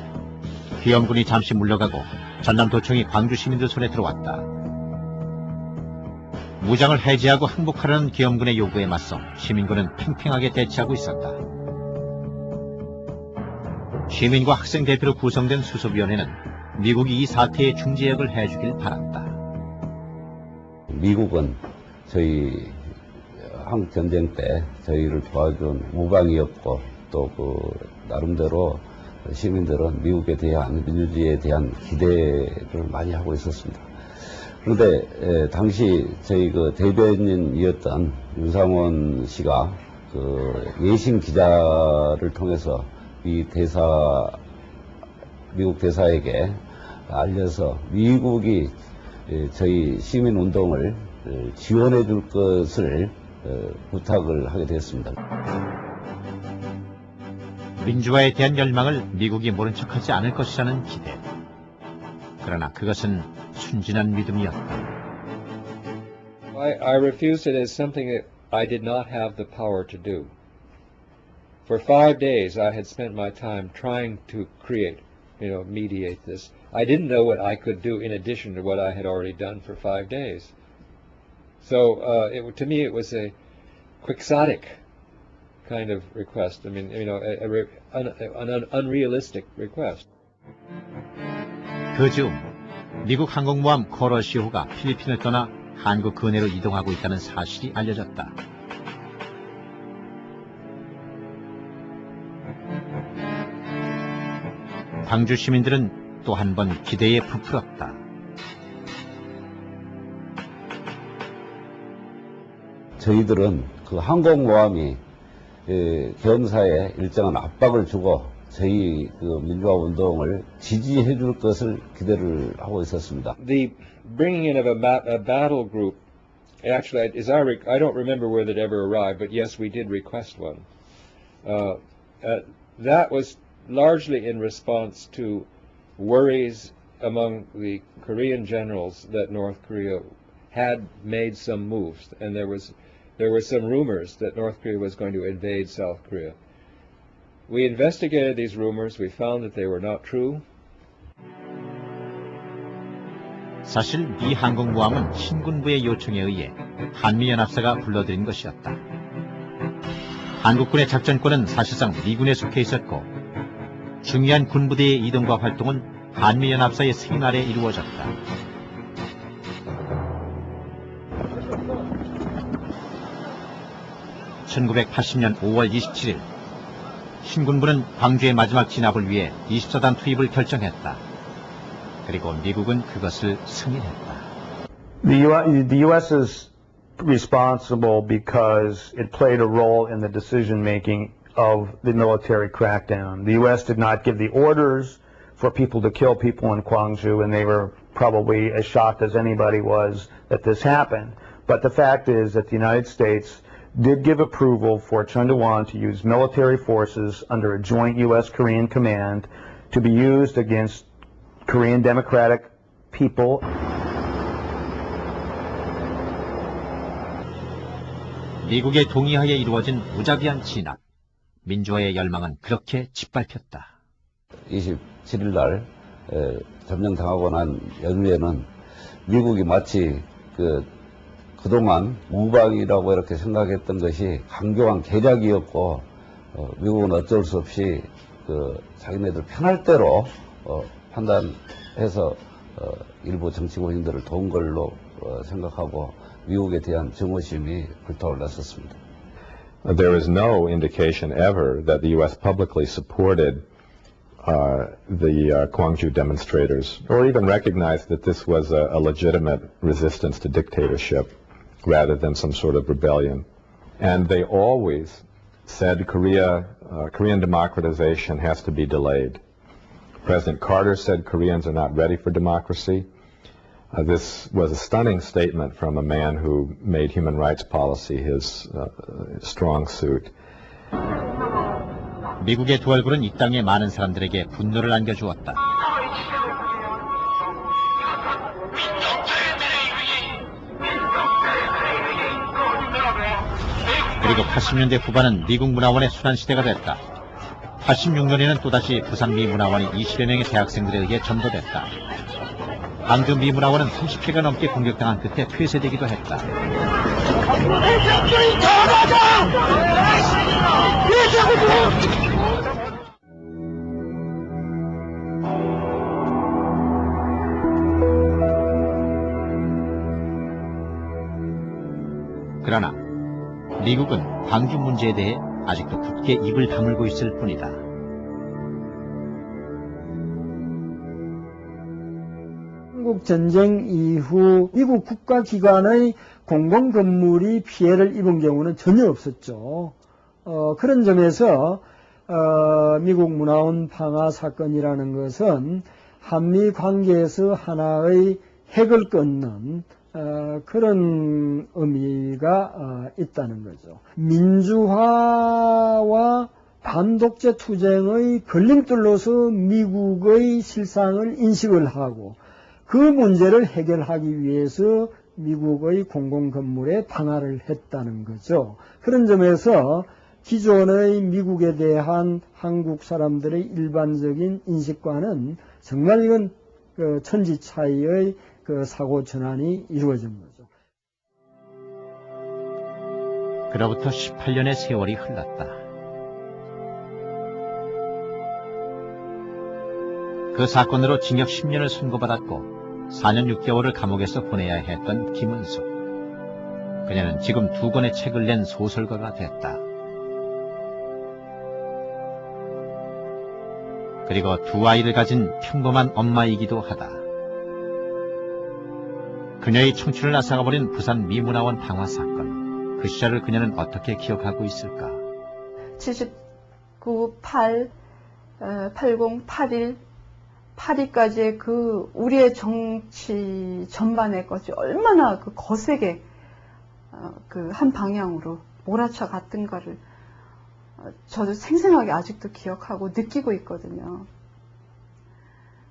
귀염군이 잠시 물러가고 전남도청이 광주 시민들 손에 들어왔다. 무장을 해제하고 항복하라는 귀염군의 요구에 맞서 시민군은 팽팽하게 대치하고 있었다. 시민과 학생 대표로 구성된 수습위원회는 미국이 이 사태에 중재역을 해주길 바랐다. 미국은 저희 한국전쟁 때 저희를 도와준 우방이었고, 또 나름대로 시민들은 미국에 대한 민주주의에 대한 기대를 많이 하고 있었습니다. 그런데 당시 저희 대변인이었던 윤상원 씨가 외신 기자를 통해서 미국 대사에게 알려서 미국이 저희 시민 운동을 지원해 줄 것을 부탁을 하게 됐습니다. 민주화에 대한 열망을 미국이 모른 척하지 않을 것이라는 기대. 그러나 그것은 순진한 믿음이었다. I refused it as something that I did not have the power to do. For 5 days I had spent my time trying to create, mediate this. I didn't know what I could do in addition to what I had already done for 5 days. So to me it was a quixotic kind of request. I mean, an unrealistic request. 그 즈음 미국 항공모함 코럴시호가 필리핀을 떠나 한국 근해로 이동하고 있다는 사실이 알려졌다. 광주 시민들은 또 한 번 기대에 부풀었다. 저희들은 그 항공모함이 경사에 일정한 압박을 주고 저희 민주화 운동을 지지해 줄 것을 기대를 하고 있었습니다. The bringing in of a battle group, actually, I don't remember whether it ever arrived, but yes, we did request one. That was largely in response to worries among the Korean generals that North Korea had made some moves, and there were some rumors that North Korea was going to invade South Korea. We investigated these rumors. We found that they were not true. 사실 미 항공모함은 신군부의 요청에 의해 한미연합사가 불러들인 것이었다. 한국군의 작전권은 사실상 미군에 속해 있었고 중요한 군부대의 이동과 활동은 한미연합사의 승인 아래 이루어졌다. (1980년 5월 27일) 신군부는 광주의 마지막 진압을 위해 24단 투입을 결정했다. 그리고 미국은 그것을 승인했다. The U.S. is responsible because it played a role in the decision-making of the military crackdown. The U.S. did not give the orders for people to kill people in Gwangju, and they were probably as shocked as anybody was that this happened. But the fact is that the United States did give approval for Chun Doo-hwan to use military forces under a joint U.S.-Korean command to be used against Korean Democratic people. 미국의 동의하에 이루어진 무자비한 진압. 민주화의 열망은 그렇게 짓밟혔다. 27일 날 점령당하고 난 연후에는 미국이 마치 그동안 우방이라고 이렇게 생각했던 것이 강경한 계략이었고 미국은 어쩔 수 없이 자기네들 편할 대로 판단해서 일부 정치고인들을 도운 걸로 생각하고 미국에 대한 증오심이 불타올랐었습니다. There is no indication ever that the U.S. publicly supported the Gwangju demonstrators, or even recognized that this was a legitimate resistance to dictatorship rather than some sort of rebellion. And they always said Korean democratization has to be delayed. President Carter said Koreans are not ready for democracy. This was a stunning statement from a man who made human rights policy his strong suit. 미국의 두 얼굴은 이 땅의 많은 사람들에게 분노를 안겨주었다. 그리고 80년대 후반은 미국 문화원의 순환시대가 됐다. 86년에는 또다시 부산 미문화원이 20여 명의 대학생들에 의해 점거됐다. 광주 미문화원은 30회가 넘게 공격당한 끝에 폐쇄되기도 했다. 그러나 미국은 광주 문제에 대해 아직도 굳게 입을 다물고 있을 뿐이다. 한국 전쟁 이후 미국 국가기관의 공공건물이 피해를 입은 경우는 전혀 없었죠. 그런 점에서 미국 문화원 방화 사건이라는 것은 한미 관계에서 하나의 핵을 끊는 그런 의미가 있다는 거죠. 민주화와 반독재 투쟁의 걸림돌로서 미국의 실상을 인식을 하고 그 문제를 해결하기 위해서 미국의 공공건물에 방화를 했다는 거죠. 그런 점에서 기존의 미국에 대한 한국 사람들의 일반적인 인식과는 정말 이건 천지 차이의 사고 전환이 이루어진 거죠. 그로부터 18년의 세월이 흘렀다. 그 사건으로 징역 10년을 선고받았고 4년 6개월을 감옥에서 보내야 했던 김은숙. 그녀는 지금 2권의 책을 낸 소설가가 됐다. 그리고 2 아이를 가진 평범한 엄마이기도 하다. 그녀의 청춘을 앗아가버린 부산 미문화원 방화 사건. 그 시절을 그녀는 어떻게 기억하고 있을까? 79, 8, 80, 81, 82까지의 그 우리의 정치 전반의 것이 얼마나 그 거세게 그 한 방향으로 몰아쳐 갔던가를 저도 생생하게 아직도 기억하고 느끼고 있거든요.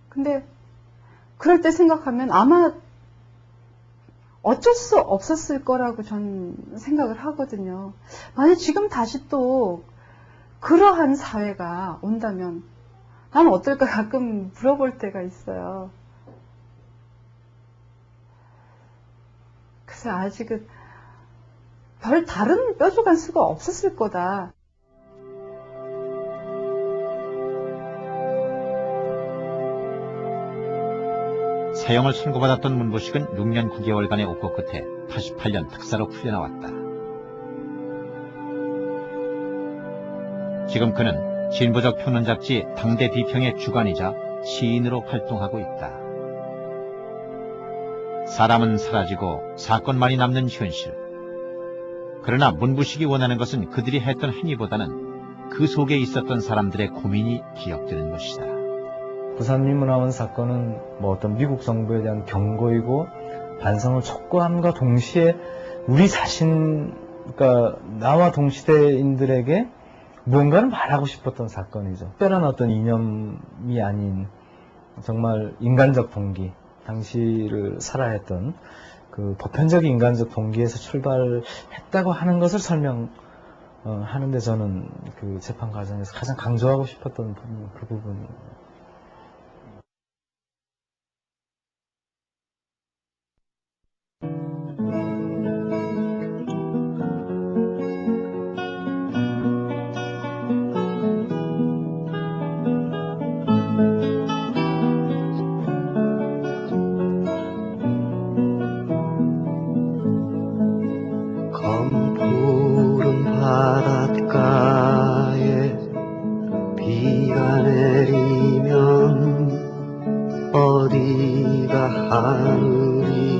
근데 그럴 때 생각하면 아마 어쩔 수 없었을 거라고 전 생각을 하거든요. 만약 지금 다시 또 그러한 사회가 온다면 난 어떨까 가끔 물어볼 때가 있어요. 그래서 아직은 별 다른 뾰족한 수가 없었을 거다. 사형을 선고받았던 문부식은 6년 9개월간의 옥고 끝에 88년 특사로 풀려나왔다. 지금 그는 진보적 평론 잡지 당대 비평의 주간이자 시인으로 활동하고 있다. 사람은 사라지고 사건만이 남는 현실. 그러나 문부식이 원하는 것은 그들이 했던 행위보다는 그 속에 있었던 사람들의 고민이 기억되는 것이다. 부산민문화원 사건은 뭐 어떤 미국 정부에 대한 경고이고 반성을 촉구함과 동시에 우리 자신, 그러니까 나와 동시대인들에게 무언가를 말하고 싶었던 사건이죠. 특별한 어떤 이념이 아닌 정말 인간적 동기, 당시를 살아했던 그 보편적인 인간적 동기에서 출발했다고 하는 것을 설명하는데 저는 그 재판 과정에서 가장 강조하고 싶었던 부분, 그 부분입니다. 검푸른 바닷가에 비가 내리면 어디가 하늘이고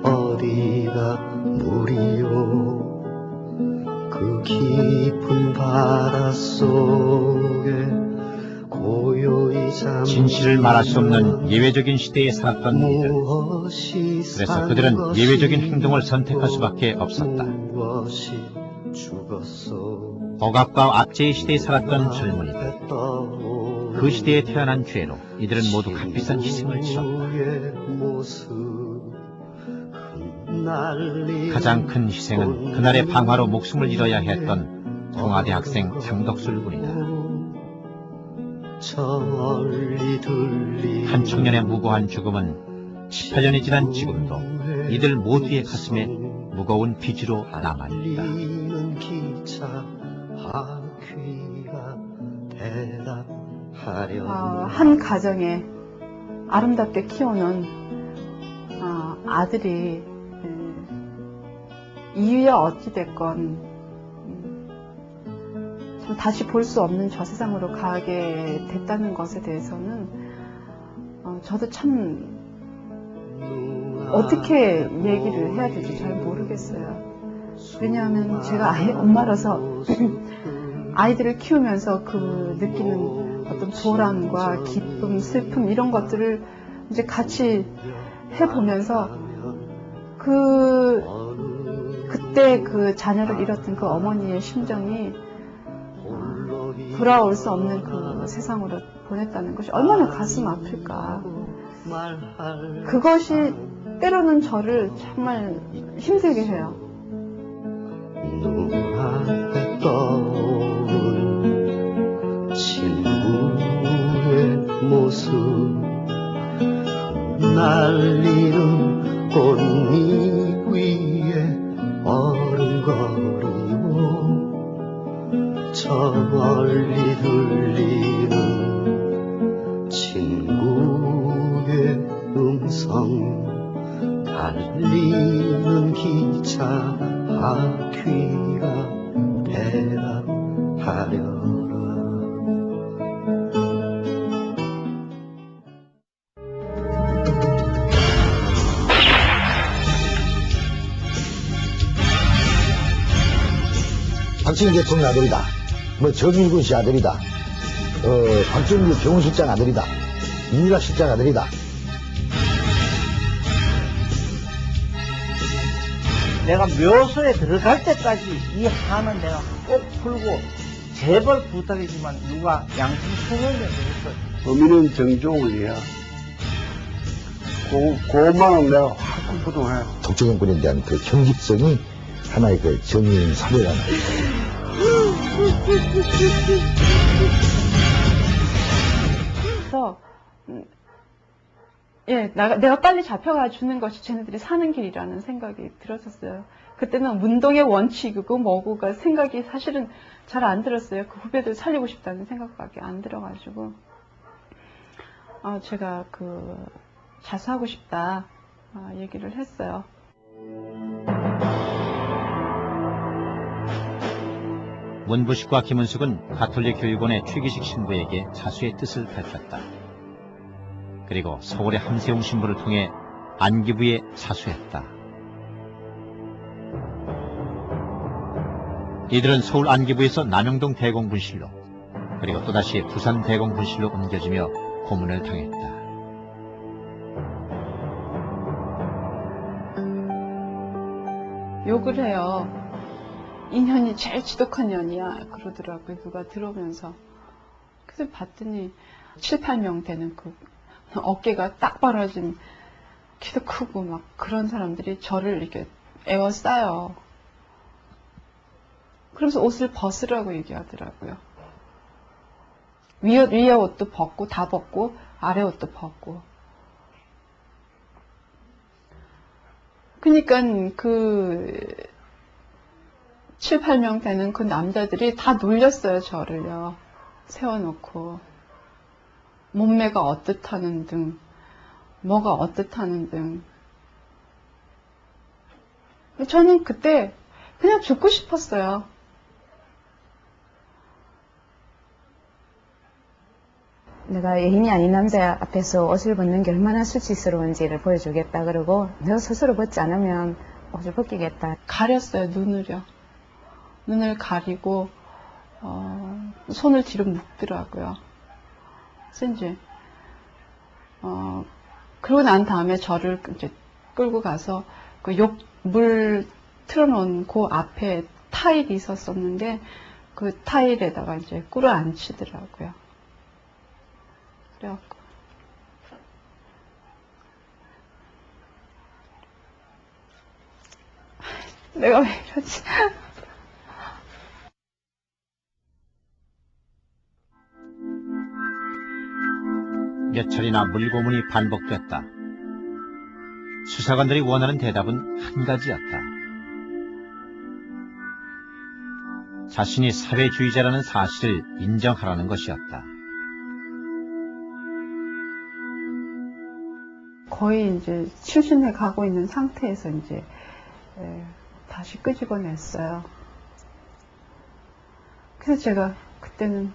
어디가 물이요 그 깊은 바닷속에 고요히 잠 진실을 말할 수 없는 예외적인 시대에 살았던 이들. 그래서 그들은 예외적인 행동을 선택할 수밖에 없었다. 억압과 압제의 시대에 살았던 젊은이들. 그 시대에 태어난 죄로 이들은 모두 값비싼 희생을 치렀다. 가장 큰 희생은 그날의 방화로 목숨을 잃어야 했던 동아대 학생 장덕술 군이다. 한 청년의 무고한 죽음은 18년이 지난 지금도 이들 모두의 가슴에 무거운 빚으로 남아있다. 한 가정에 아름답게 키우는 아들이 이유야 어찌됐건 다시 볼 수 없는 저 세상으로 가게 됐다는 것에 대해서는 저도 참 어떻게 얘기를 해야 될지 잘 모르겠어요. 왜냐하면 제가 엄마라서 아이들을 키우면서 그 느끼는 어떤 보람과 기쁨, 슬픔 이런 것들을 이제 같이 해보면서 그때 그 자녀를 잃었던 그 어머니의 심정이 돌아올 수 없는 그 세상으로 보냈다는 것이 얼마나 가슴 아플까. 그것이 때로는 저를 정말 힘들게 해요. 눈앞에 떠오른 친구의 모습 날리는 꽃잎 위에 어른거리고 저 멀리 들리는 친구의 음성 달리는 기차 바퀴가 대답하려라. 박정희 대통령 아들이다. 뭐 정일군 씨 아들이다. 박정희 병원실장 아들이다. 이미락 실장 아들이다. 내가 묘소에 들어갈 때까지 이 한은 내가 꼭 풀고 제발 부탁이지만 누가 양심 수행을 해주겠어. 범인은 정종원이야. 그것만은 내가 확고부동해. 독재정권에 대한 그 경직성이 하나의 그 정의인 사례라는 거죠. 그래서 내가 빨리 잡혀가 주는 것이 쟤네들이 사는 길이라는 생각이 들었었어요. 그때는 문동의 원칙이고 뭐고가 생각이 사실은 잘 안 들었어요. 그 후배들 살리고 싶다는 생각밖에 안 들어가지고 제가 자수하고 싶다 얘기를 했어요. 문부식과 김은숙은 가톨릭 교육원의 최기식 신부에게 자수의 뜻을 밝혔다. 그리고 서울의 함세웅 신부를 통해 안기부에 자수했다. 이들은 서울 안기부에서 남영동 대공분실로 그리고 또다시 부산 대공분실로 옮겨지며 고문을 당했다. 욕을 해요. 이 년이 제일 지독한 년이야 그러더라고요. 누가 들어오면서. 그래서 봤더니 7, 8명 되는 어깨가 딱 벌어진 키도 크고 막 그런 사람들이 저를 이렇게 에워싸요. 그러면서 옷을 벗으라고 얘기하더라고요. 위에 옷도 벗고 다 벗고 아래 옷도 벗고. 그러니까 7, 8명 되는 그 남자들이 다 놀렸어요, 저를요. 세워놓고. 몸매가 어떻다는 등, 뭐가 어떻다는 등. 저는 그때 그냥 죽고 싶었어요. 내가 여인이 아닌 남자 앞에서 옷을 벗는 게 얼마나 수치스러운지를 보여주겠다 그러고 내가 스스로 벗지 않으면 옷을 벗기겠다. 가렸어요, 눈을요. 눈을 가리고 손을 뒤로 묶더라고요. 그래서 이제 그러고 난 다음에 저를 이제 끌고 가서 물 틀어놓은 그 앞에 타일이 있었었는데 그 타일에다가 이제 꿇어 앉히더라고요. 그래갖고 내가 왜 이러지? 몇 차례나 물고문이 반복됐다. 수사관들이 원하는 대답은 한 가지였다. 자신이 사회주의자라는 사실을 인정하라는 것이었다. 거의 이제 출신해 가고 있는 상태에서 이제 다시 끄집어냈어요. 그래서 제가 그때는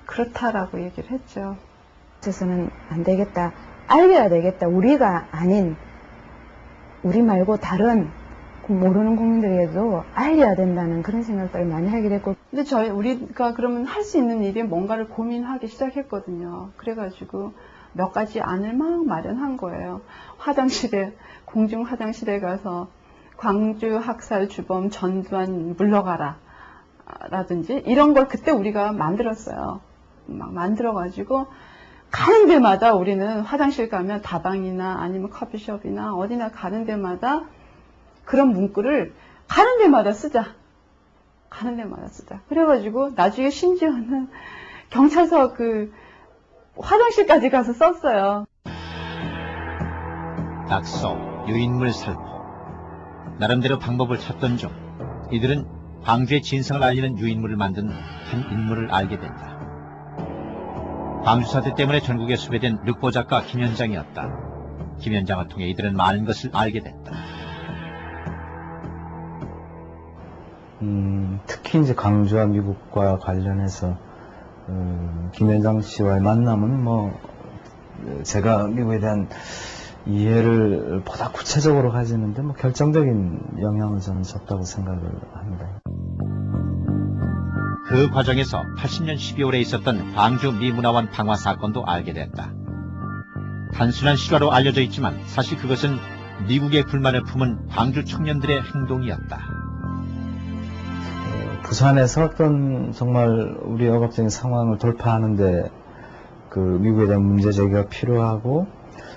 그렇다라고 얘기를 했죠. 그래서는 안 되겠다. 알려야 되겠다. 우리가 아닌, 우리 말고 다른 모르는 국민들에게도 알려야 된다는 그런 생각들을 많이 하게 됐고. 근데 우리가 그러면 할 수 있는 일이 뭔가를 고민하기 시작했거든요. 그래가지고 몇 가지 안을 막 마련한 거예요. 공중 화장실에 가서 광주 학살 주범 전두환 물러가라 라든지 이런 걸 그때 우리가 만들었어요. 막 만들어가지고 가는 데마다 우리는 화장실 가면 다방이나 아니면 커피숍이나 어디나 가는 데마다 그런 문구를 가는 데마다 쓰자. 가는 데마다 쓰자. 그래가지고 나중에 심지어는 경찰서 화장실까지 가서 썼어요. 낙서, 유인물 살포. 나름대로 방법을 찾던 중 이들은 광주의 진상을 알리는 유인물을 만든 한 인물을 알게 된다. 광주 사태 때문에 전국에 수배된 륵보 작가 김현장이었다. 김현장을 통해 이들은 많은 것을 알게 됐다. 특히 이제 광주와 미국과 관련해서 김현장 씨와의 만남은 제가 미국에 대한 이해를 보다 구체적으로 가지는데 결정적인 영향을 저는 줬다고 생각을 합니다. 그 과정에서 80년 12월에 있었던 광주 미문화원 방화 사건도 알게 됐다. 단순한 실화로 알려져 있지만 사실 그것은 미국의 불만을 품은 광주 청년들의 행동이었다. 부산에서 어떤 정말 우리 억압적인 상황을 돌파하는데 미국에 대한 문제 제기가 필요하고,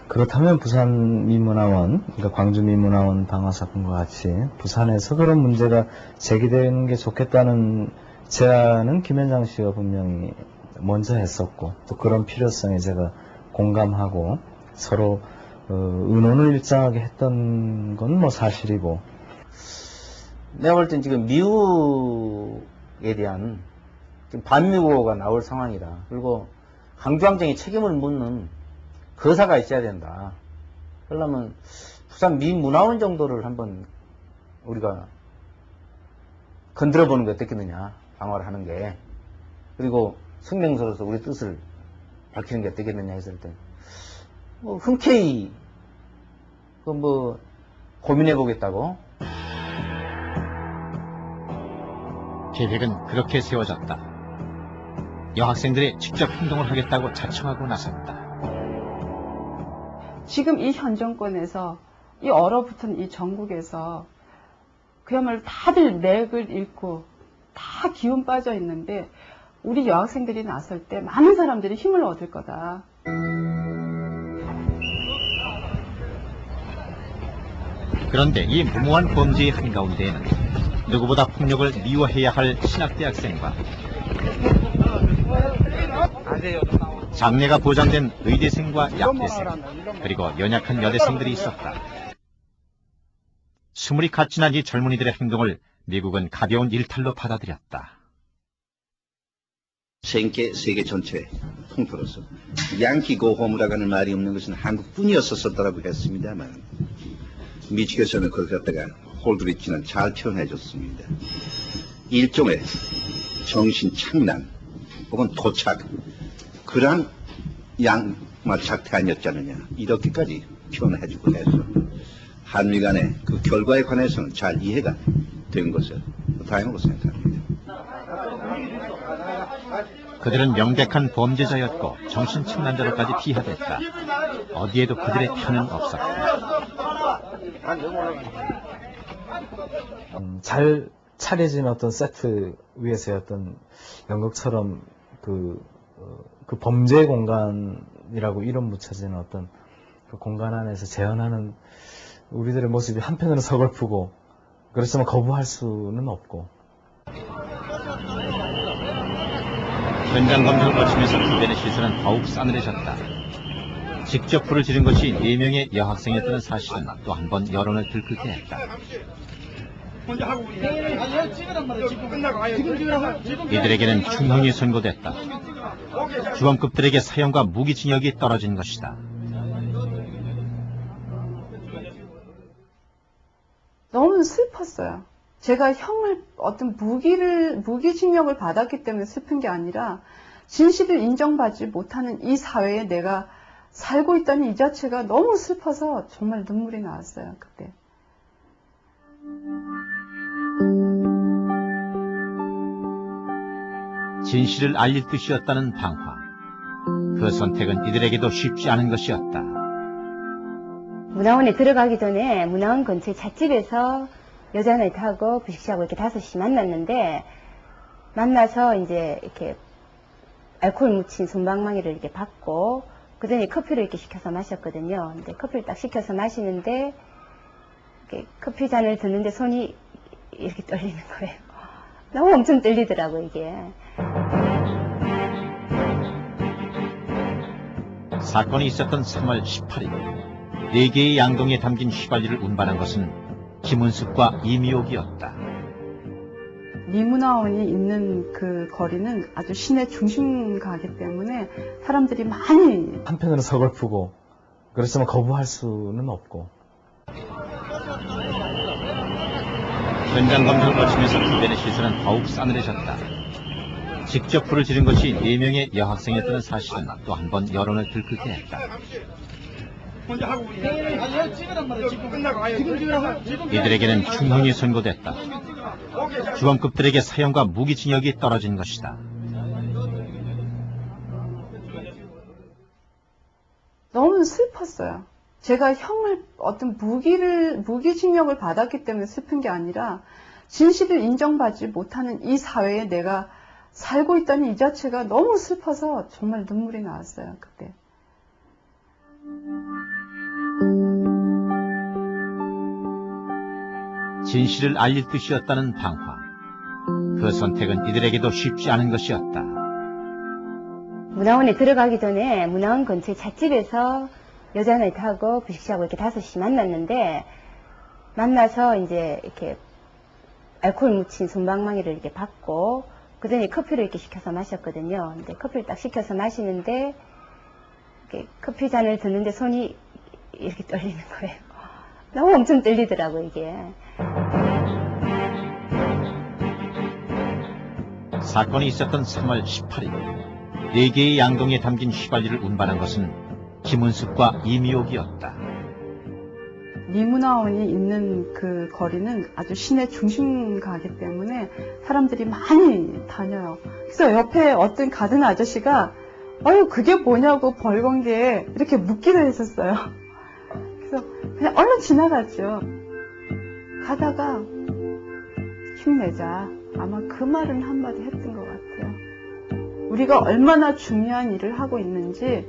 그렇다면 부산 미문화원, 그러니까 광주 미문화원 방화 사건과 같이 부산에서 그런 문제가 제기되는 게 좋겠다는 제안은 김현장 씨가 분명히 먼저 했었고 또 그런 필요성에 제가 공감하고 서로 의논을 일정하게 했던 건 뭐 사실이고. 내가 볼 땐 지금 미국에 대한 지금 반미국어가 나올 상황이다. 그리고 강주항쟁에 책임을 묻는 거사가 있어야 된다. 그러려면 부산 미문화원 정도를 한번 우리가 건드려보는 게 어떻겠느냐. 방어를 하는 게. 그리고 성명서로서 우리 뜻을 밝히는 게 어떻겠느냐 했을 때 뭐 흔쾌히 뭐 고민해 보겠다고. 계획은 그렇게 세워졌다. 여학생들이 직접 행동을 하겠다고 자청하고 나섰다. 지금 이 현 정권에서 이 얼어붙은 이 전국에서 그야말로 다들 맥을 잃고 다 기운 빠져 있는데 우리 여학생들이 나설 때 많은 사람들이 힘을 얻을 거다. 그런데 이 무모한 범죄의 한가운데에는 누구보다 폭력을 미워해야 할 신학대학생과 장래가 보장된 의대생과 약대생, 그리고 연약한 여대생들이 있었다. 스물이 갓 지난 이 젊은이들의 행동을 미국은 가벼운 일탈로 받아들였다. 세계 전체 통틀어서 양키 고호무라가는 말이 없는 것은 한국뿐이었었다라고 했습니다만 미국에서는 그걸 갖다가 홀드리치는 잘 표현해줬습니다. 일종의 정신 착란 혹은 토착, 그러한 양마착태 아니었잖느냐, 이렇게까지 표현해주고 해서 한미 간의 그 결과에 관해서는 잘 이해가 된 것을 다행으로 생각합니다. 그들은 명백한 범죄자였고 정신착란자로까지 비하됐다. 어디에도 그들의 편은 없었다. 잘 차려진 어떤 세트 위에서의 어떤 연극처럼 그 범죄 공간이라고 이름 붙여지는 어떤 그 공간 안에서 재현하는 우리들의 모습이 한편으로 서글프고 그렇지만 거부할 수는 없고. 현장 검증을 거치면서 기대는 시선은 더욱 싸늘해졌다. 직접 불을 지른 것이 4명의 여학생이었다는 사실은 또 한 번 여론을 들끓게 했다. 이들에게는 중형이 선고됐다. 주범급들에게 사형과 무기징역이 떨어진 것이다. 너무 슬펐어요. 제가 형을 어떤 무기징역을 받았기 때문에 슬픈 게 아니라 진실을 인정받지 못하는 이 사회에 내가 살고 있다는 이 자체가 너무 슬퍼서 정말 눈물이 나왔어요, 그때. 진실을 알릴 뜻이었다는 방화. 그 선택은 이들에게도 쉽지 않은 것이었다. 문화원에 들어가기 전에 문화원 근처 찻집에서 여자 나이트하고 부식씨하고 이렇게 5시 만났는데, 만나서 이제 이렇게 알코올 묻힌 솜방망이를 이렇게 받고, 그 전에 커피를 이렇게 시켜서 마셨거든요. 근데 커피를 딱 시켜서 마시는데, 이렇게 커피 잔을 드는데 손이 이렇게 떨리는 거예요. 너무 엄청 떨리더라고, 이게. 사건이 있었던 3월 18일, 4개의 양동이에 담긴 휘발유를 운반한 것은 김은숙과 이미옥이었다. 미문화원이 있는 그 거리는 아주 시내 중심가이기 때문에 사람들이 많이 한편으로 서글프고 그렇지만 거부할 수는 없고. 현장 검증을 거치면서 기대는 시선은 더욱 싸늘해졌다. 직접 불을 지른 것이 4명의 여학생이었다는 사실은 또 한 번 여론을 들끓게 했다. 이들에게는 중형이 선고됐다. 주범급들에게 사형과 무기징역이 떨어진 것이다. 너무 슬펐어요. 제가 형을 어떤 무기징역을 받았기 때문에 슬픈 게 아니라 진실을 인정받지 못하는 이 사회에 내가 살고 있다는 이 자체가 너무 슬퍼서 정말 눈물이 나왔어요, 그때. 진실을 알릴 뜻이었다는 방화. 그 선택은 이들에게도 쉽지 않은 것이었다. 문화원에 들어가기 전에 문화원 근처 찻집에서 여자 나이트하고 부식씨하고 이렇게 5시 만났는데, 만나서 이제 이렇게 알코올 묻힌 솜방망이를 이렇게 받고, 그 전에 커피를 이렇게 시켜서 마셨거든요. 근데 커피를 딱 시켜서 마시는데, 이렇게 커피 잔을 드는데 손이 이렇게 떨리는 거예요. 너무 엄청 떨리더라고, 이게. 사건이 있었던 3월 18일, 4개의 양동이에 담긴 휘발유를 운반한 것은 김은숙과 이미옥이었다. 미문화원이 있는 그 거리는 아주 시내 중심가이기 때문에 사람들이 많이 다녀요. 그래서 옆에 어떤 가든 아저씨가 아유 그게 뭐냐고 벌건게 이렇게 묻기도 했었어요. 그래서 그냥 얼른 지나갔죠. 가다가 힘내자. 아마 그 말은 한마디 했던 것 같아요. 우리가 얼마나 중요한 일을 하고 있는지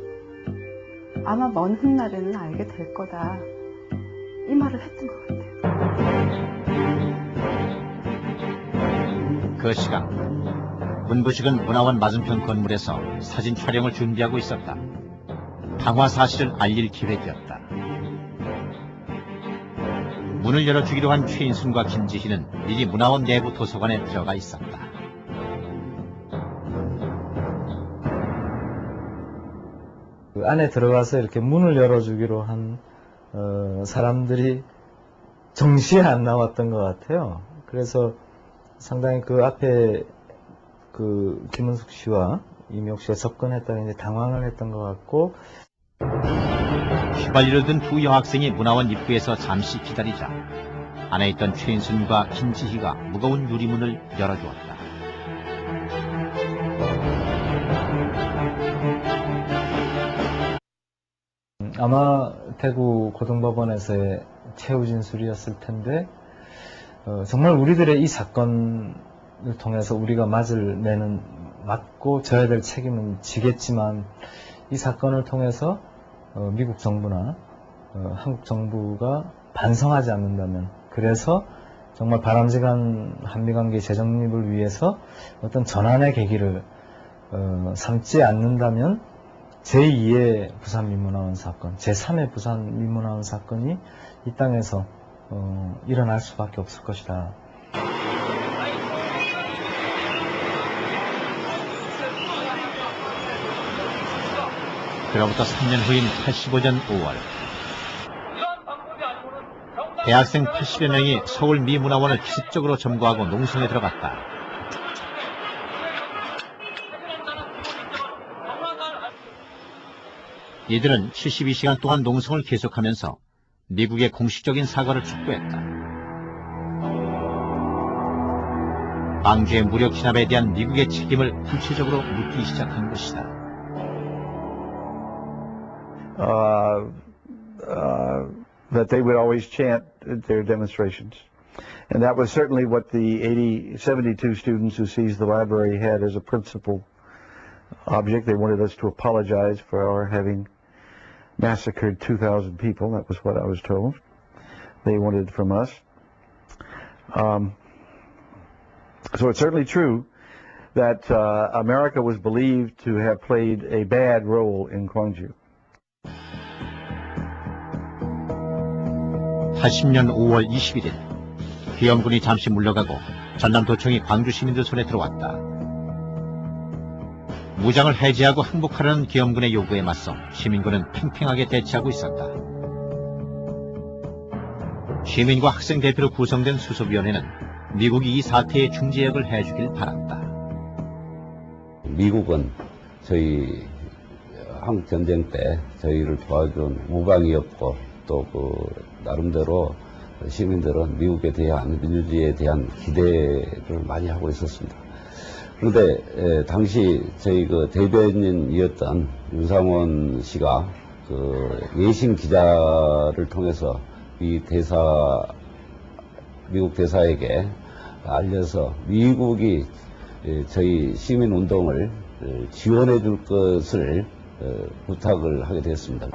아마 먼 훗날에는 알게 될 거다. 이 말을 했던 것 같아요. 그 시간 문부식은 문화원 맞은편 건물에서 사진 촬영을 준비하고 있었다. 방화 사실을 알릴 기획이었다. 문을 열어주기로 한 최인순과 김지희는 미리 문화원 내부 도서관에 들어가 있었다. 그 안에 들어가서 이렇게 문을 열어주기로 한 사람들이 정시에 안 나왔던 것 같아요. 그래서 상당히 그 앞에 그 김은숙 씨와 이미옥 씨가 접근했다가 이제 당황을 했던 것 같고, 휘발유를 든 두 여학생이 문화원 입구에서 잠시 기다리자 안에 있던 최인순과 김지희가 무거운 유리문을 열어주었다. 아마 대구 고등법원에서의 최후 진술이었을 텐데, 정말 우리들의 이 사건을 통해서 우리가 맞고 져야 될 책임은 지겠지만, 이 사건을 통해서 미국 정부나 한국 정부가 반성하지 않는다면, 그래서 정말 바람직한 한미관계 재정립을 위해서 어떤 전환의 계기를 삼지 않는다면 제2의 부산미문화원 사건, 제3의 부산미문화원 사건이 이 땅에서 일어날 수밖에 없을 것이다. 그로부터 3년 후인 85년 5월, 대학생 80여 명이 서울 미문화원을 기습적으로 점거하고 농성에 들어갔다. 이들은 72시간 동안 농성을 계속하면서 미국의 공식적인 사과를 촉구했다. 방주의 무력 진압에 대한 미국의 책임을 구체적으로 묻기 시작한 것이다. That they would always chant at their demonstrations. And that was certainly what the 72 students who seized the library had as a principal object. They wanted us to apologize for our having massacred 2,000 people. That was what I was told. They wanted from us. So it's certainly true that America was believed to have played a bad role in Gwangju. 80년 5월 21일, 기영군이 잠시 물러가고 전남도청이 광주 시민들 손에 들어왔다. 무장을 해제하고 항복하라는 기영군의 요구에 맞서 시민군은 팽팽하게 대치하고 있었다. 시민과 학생 대표로 구성된 수습위원회는 미국이 이 사태의 중재역을 해주길 바랐다. 미국은 저희 한국전쟁 때 저희를 도와준 우방이었고, 또 나름대로 시민들은 미국에 대한, 민주주의에 대한 기대를 많이 하고 있었습니다. 그런데 당시 저희 대변인이었던 윤상원 씨가 외신 기자를 통해서 미국 대사에게 알려서 미국이 저희 시민운동을 지원해 줄 것을 부탁을 하게 되었습니다.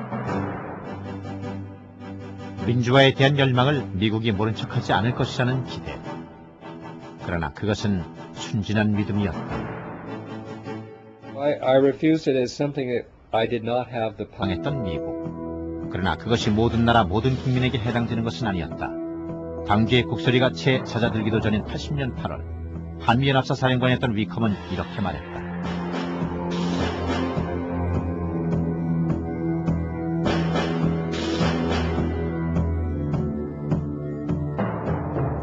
민주화에 대한 열망을 미국이 모른 척하지 않을 것이라는 기대. 그러나 그것은 순진한 믿음이었다. I refused it as something that I did not have the power. 당했던 미국. 그러나 그것이 모든 나라 모든 국민에게 해당되는 것은 아니었다. 광주의 곡소리가 채 잦아들기도 전인 80년 8월 한미연합사 사령관이었던 위컴은 이렇게 말했다.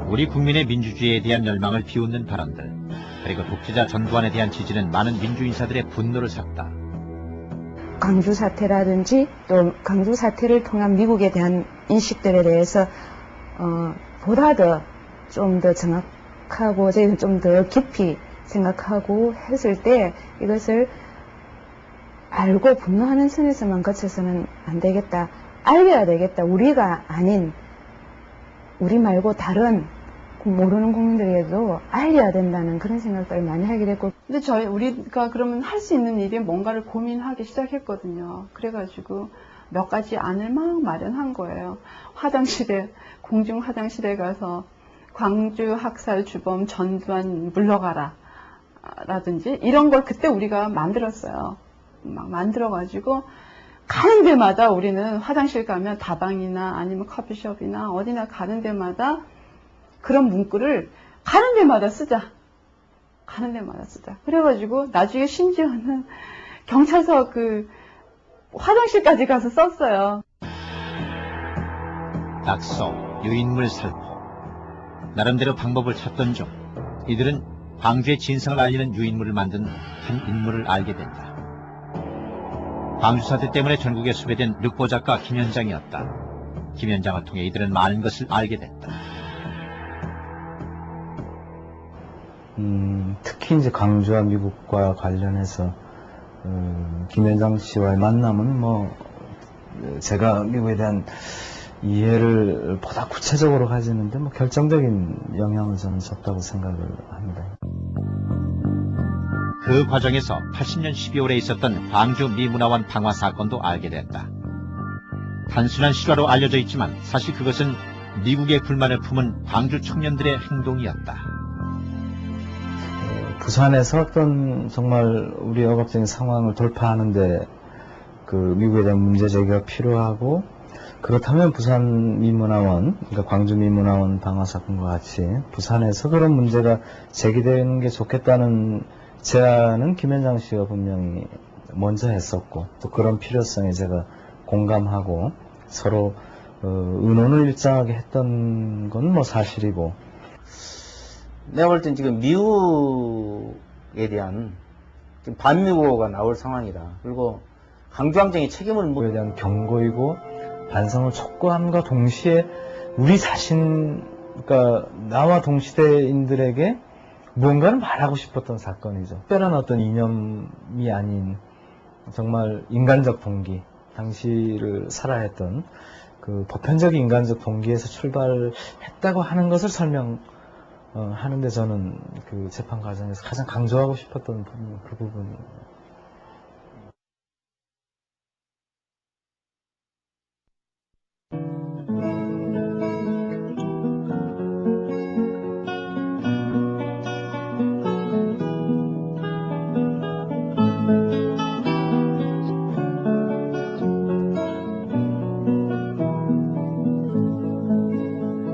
우리 국민의 민주주의에 대한 열망을 비웃는 발언들, 그리고 독재자 전두환에 대한 지지는 많은 민주인사들의 분노를 샀다. 광주 사태라든지 또 광주 사태를 통한 미국에 대한 인식들에 대해서 보다 더 좀 더 정확하고 저희는 좀 더 깊이 생각하고 했을 때 이것을 알고 분노하는 선에서만 거쳐서는 안 되겠다. 알려야 되겠다. 우리가 아닌 우리 말고 다른 모르는 국민들에게도 알려야 된다는 그런 생각들을 많이 하게 됐고. 근데 우리가 그러면 할 수 있는 일이 뭔가를 고민하기 시작했거든요. 그래가지고 몇 가지 안을 막 마련한 거예요. 공중 화장실에 가서 광주 학살 주범 전두환 물러가라 라든지 이런 걸 그때 우리가 만들었어요. 막 만들어가지고 가는 데마다 우리는 화장실 가면 다방이나 아니면 커피숍이나 어디나 가는 데마다 그런 문구를 가는 데마다 쓰자. 가는 데마다 쓰자. 그래가지고 나중에 심지어는 경찰서 화장실까지 가서 썼어요. 낙서, 유인물 살포. 나름대로 방법을 찾던 중 이들은 광주의 진상을 알리는 유인물을 만든 한 인물을 알게 된다. 광주 사태 때문에 전국에 수배된 륵보 작가 김현장이었다. 김현장을 통해 이들은 많은 것을 알게 됐다. 특히 이제 광주와 미국과 관련해서 김현장 씨와의 만남은 제가 미국에 대한 이해를 보다 구체적으로 가지는데 결정적인 영향을 저는 줬다고 생각을 합니다. 그 과정에서 80년 12월에 있었던 광주 미문화원 방화 사건도 알게 됐다. 단순한 실화로 알려져 있지만 사실 그것은 미국의 불만을 품은 광주 청년들의 행동이었다. 부산에서 어떤 정말 우리 억압적인 상황을 돌파하는데 미국에 대한 문제 제기가 필요하고, 그렇다면 부산 미문화원, 그러니까 광주 미문화원 방화 사건과 같이 부산에서 그런 문제가 제기되는 게 좋겠다는 제안은 김현장 씨가 분명히 먼저 했었고, 또 그런 필요성에 제가 공감하고 서로 의논을 일정하게 했던 건 사실이고. 내가 볼 땐 지금 미국에 대한 지금 반미국어가 나올 상황이다. 그리고 광주항쟁의 책임을 미국에 대한 경고이고 반성을 촉구함과 동시에 우리 자신, 그러니까 나와 동시대인들에게 무언가를 말하고 싶었던 사건이죠. 특별한 어떤 이념이 아닌 정말 인간적 동기, 당시를 살아했던 보편적인 인간적 동기에서 출발했다고 하는 것을 하는데 저는 재판 과정에서 가장 강조하고 싶었던 부분, 그 부분입니다.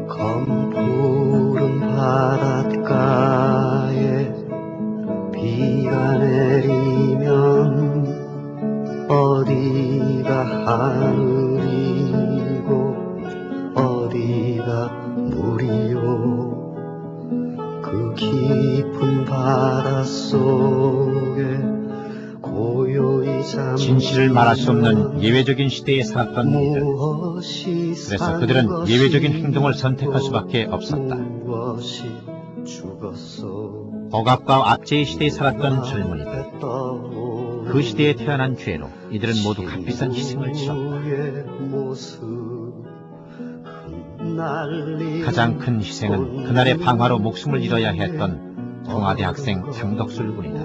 검푸른 바닷가에 비가 내리면 어디가 하늘이고 어디가 물이요. 그 깊은 바닷속에 고요히 잠 진실을 말할 수 없는 예외적인 시대에 살았던 이들. 그래서 그들은 예외적인 행동을 선택할 수밖에 없었다. 억압과 압제의 시대에 살았던 젊은이들. 그 시대에 태어난 죄로 이들은 모두 값비싼 희생을 치렀다. 가장 큰 희생은 그날의 방화로 목숨을 잃어야 했던 동아대 학생 장덕술 군이다.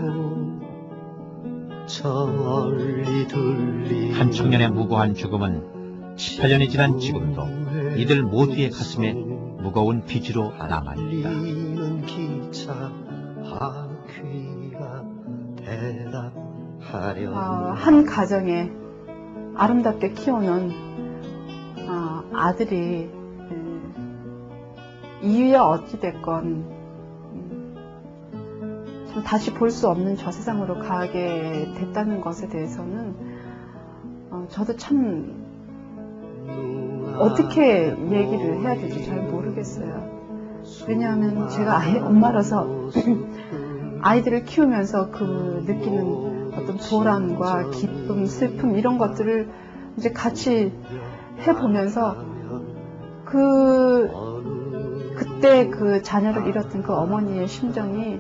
한 청년의 무고한 죽음은 18년이 지난 지금도 이들 모두의 가슴에 무거운 빚으로 남아있다. 바퀴가 대답하려 한 가정에 아름답게 키우는 아들이 이유야 어찌됐건 참 다시 볼 수 없는 저 세상으로 가게 됐다는 것에 대해서는 저도 참 어떻게 얘기를 해야 될지 잘 모르겠어요. 왜냐하면 제가 엄마라서 아이들을 키우면서 그 느끼는 어떤 보람과 기쁨, 슬픔 이런 것들을 이제 같이 해보면서 그때 그 자녀를 잃었던 그 어머니의 심정이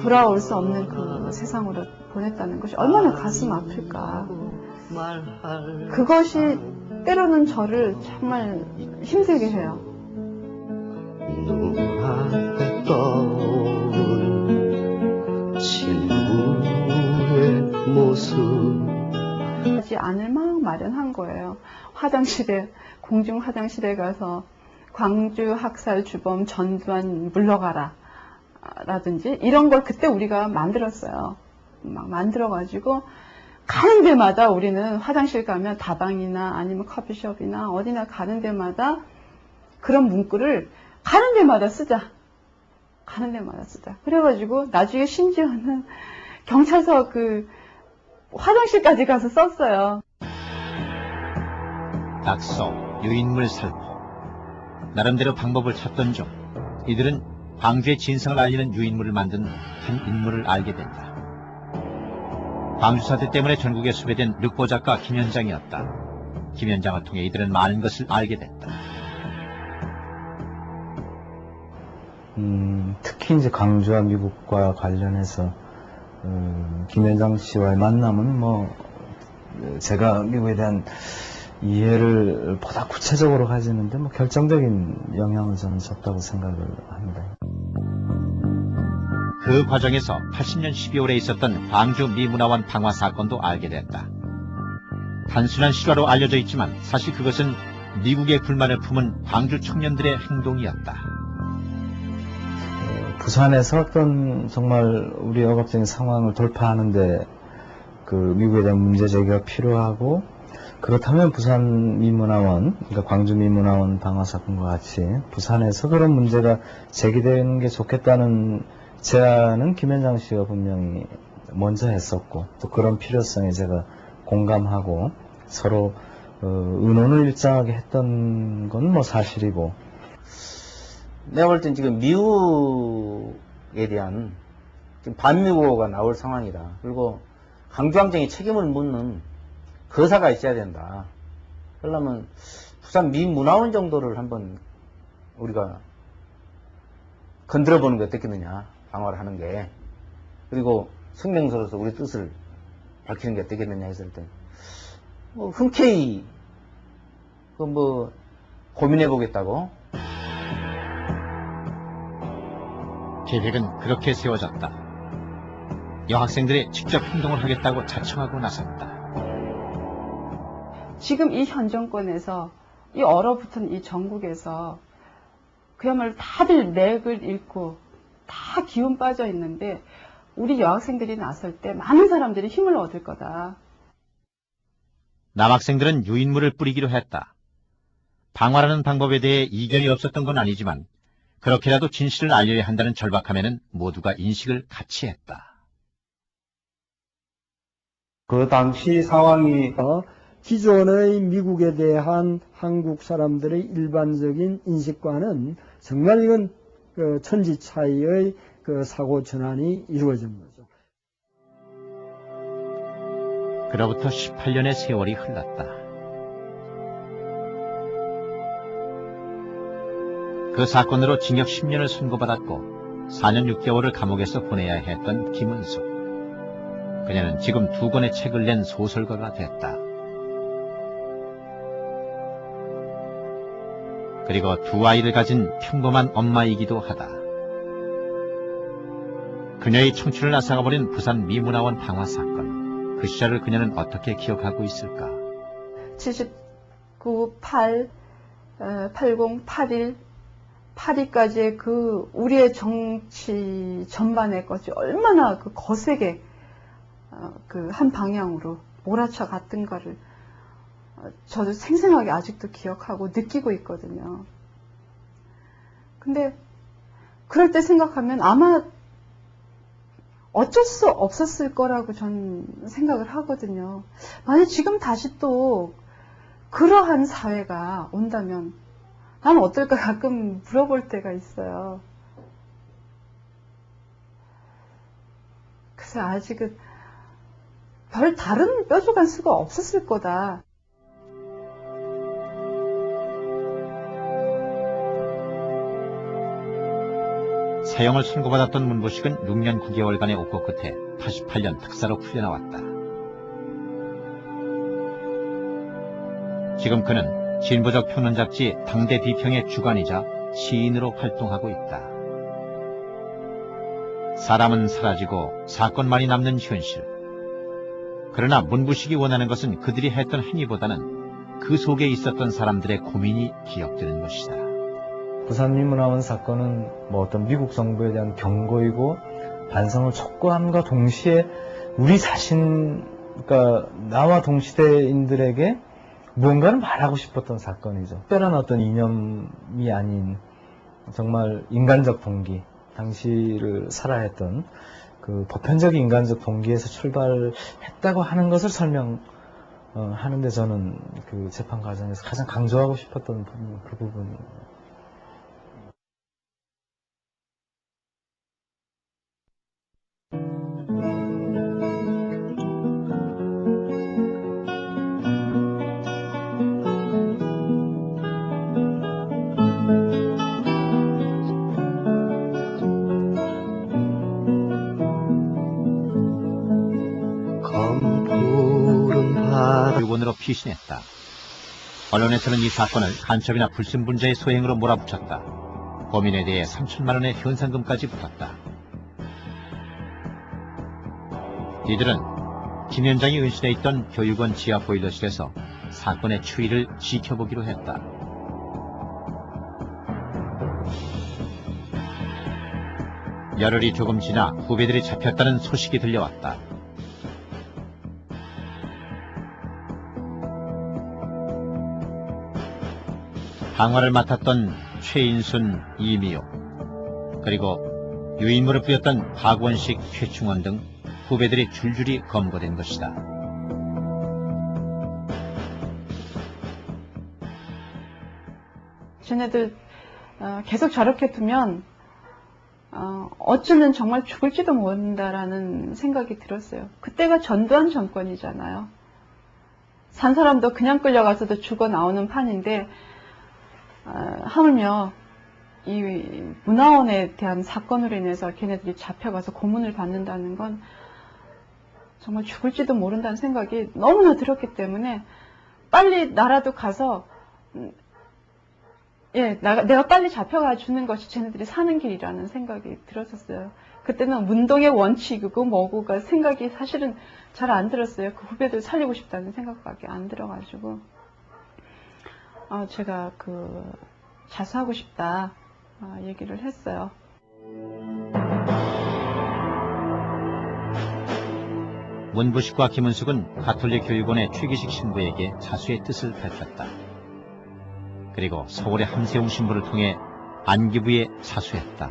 돌아올 수 없는 그 세상으로 보냈다는 것이 얼마나 가슴 아플까. 그것이 때로는 저를 정말 힘들게 해요. 눈앞에 떠오른 친구의 모습 하지 않을 막 마련한 거예요. 화장실에 공중 화장실에 가서 광주 학살 주범 전두환 물러가라 라든지 이런 걸 그때 우리가 만들었어요. 막 만들어가지고 가는 데마다 우리는 화장실 가면 다방이나 아니면 커피숍이나 어디나 가는 데마다 그런 문구를 가는 데마다 쓰자. 가는 데마다 쓰자. 그래가지고 나중에 심지어는 경찰서 그 화장실까지 가서 썼어요. 낙서, 유인물 살포. 나름대로 방법을 찾던 중 이들은 광주의 진상을 알리는 유인물을 만든 한 인물을 알게 된다. 광주 사태 때문에 전국에 수배된 륵보 작가 김현장이었다. 김현장을 통해 이들은 많은 것을 알게 됐다. 특히 이제 광주와 미국과 관련해서 김현장 씨와의 만남은 제가 미국에 대한 이해를 보다 구체적으로 가지는데 결정적인 영향을 저는 줬다고 생각을 합니다. 그 과정에서 80년 12월에 있었던 광주 미문화원 방화 사건도 알게 됐다. 단순한 실화로 알려져 있지만 사실 그것은 미국의 불만을 품은 광주 청년들의 행동이었다. 부산에서 어떤 정말 우리 억압적인 상황을 돌파하는데 그 미국에 대한 문제 제기가 필요하고, 그렇다면 부산 미문화원, 그러니까 광주 미문화원 방화 사건과 같이 부산에서 그런 문제가 제기되는 게 좋겠다는 제안은 김현장 씨가 분명히 먼저 했었고, 또 그런 필요성에 제가 공감하고 서로 의논을 일정하게 했던 건 사실이고. 내가 볼 땐 지금 미국에 대한 지금 반미국어가 나올 상황이다. 그리고 광주항쟁에 책임을 묻는 거사가 있어야 된다. 그러려면 부산 미문화원 정도를 한번 우리가 건드려보는 게 어떻겠느냐. 방어를 하는 게. 그리고 성명서로서 우리 뜻을 밝히는 게 어떻겠느냐 했을 때 흔쾌히 고민해 보겠다고. 계획은 그렇게 세워졌다. 여학생들이 직접 행동을 하겠다고 자청하고 나섰다. 지금 이 현 정권에서 이 얼어붙은 이 전국에서 그야말로 다들 맥을 잃고 다 기운 빠져 있는데 우리 여학생들이 나설 때 많은 사람들이 힘을 얻을 거다. 남학생들은 유인물을 뿌리기로 했다. 방화라는 방법에 대해 이견이 없었던 건 아니지만 그렇게라도 진실을 알려야 한다는 절박함에는 모두가 인식을 같이 했다. 그 당시 상황이 기존의 미국에 대한 한국 사람들의 일반적인 인식과는 정말 이건 천지 차이의 사고 전환이 이루어진 거죠. 그로부터 18년의 세월이 흘렀다. 그 사건으로 징역 10년을 선고받았고 4년 6개월을 감옥에서 보내야 했던 김은수. 그녀는 지금 2권의 책을 낸 소설가가 됐다. 그리고 2 아이를 가진 평범한 엄마이기도 하다. 그녀의 청춘을 앗아가버린 부산 미문화원 방화 사건. 그 시절을 그녀는 어떻게 기억하고 있을까? 79, 8, 80, 81 파리까지의 그 우리의 정치 전반의 것이 얼마나 그 거세게 그 한 방향으로 몰아쳐 갔던가를 저도 생생하게 아직도 기억하고 느끼고 있거든요. 근데 그럴 때 생각하면 아마 어쩔 수 없었을 거라고 전 생각을 하거든요. 만약 지금 다시 또 그러한 사회가 온다면 난 어떨까 가끔 물어볼 때가 있어요. 그래서 아직은 별 다른 뾰족한 수가 없었을 거다. 사형을 선고받았던 문부식은 6년 9개월간의 옥고 끝에 88년 특사로 풀려나왔다. 지금 그는 진보적 평론 잡지 당대 비평의 주간이자 시인으로 활동하고 있다. 사람은 사라지고 사건만이 남는 현실. 그러나 문부식이 원하는 것은 그들이 했던 행위보다는 그 속에 있었던 사람들의 고민이 기억되는 것이다. 부산인문화원 사건은 뭐 어떤 미국 정부에 대한 경고이고 반성을 촉구함과 동시에 우리 자신, 그러니까 나와 동시대인들에게 무언가를 말하고 싶었던 사건이죠. 특별한 어떤 이념이 아닌 정말 인간적 동기, 당시를 살아했던 그 보편적인 인간적 동기에서 출발했다고 하는 것을 설명하는데 저는 그 재판 과정에서 가장 강조하고 싶었던 부분, 그 부분입니다. 유언으로 피신했다. 언론에서는 이 사건을 간첩이나 불순분자의 소행으로 몰아붙였다. 범인에 대해 3천만 원의 현상금까지 붙었다. 이들은 김 현장이 은신해 있던 교육원 지하 보일러실에서 사건의 추이를 지켜보기로 했다. 열흘이 조금 지나 후배들이 잡혔다는 소식이 들려왔다. 방화를 맡았던 최인순, 이미호, 그리고 유인물을 뿌렸던 박원식, 최충원 등 후배들이 줄줄이 검거된 것이다. 쟤네들 계속 저렇게 두면 어쩌면 정말 죽을지도 모른다라는 생각이 들었어요. 그때가 전두환 정권이잖아요. 산 사람도 그냥 끌려가서도 죽어 나오는 판인데 하물며 이 문화원에 대한 사건으로 인해서 걔네들이 잡혀가서 고문을 받는다는 건 정말 죽을지도 모른다는 생각이 너무나 들었기 때문에 빨리 나라도 가서 내가 빨리 잡혀가 주는 것이 쟤네들이 사는 길이라는 생각이 들었었어요. 그때는 운동의 원칙이고 뭐고가 생각이 사실은 잘 안 들었어요. 그 후배들 살리고 싶다는 생각밖에 안 들어가지고 제가 자수하고 싶다 얘기를 했어요. 문부식과 김은숙은 가톨릭 교육원의 최기식 신부에게 자수의 뜻을 밝혔다. 그리고 서울의 함세웅 신부를 통해 안기부에 자수했다.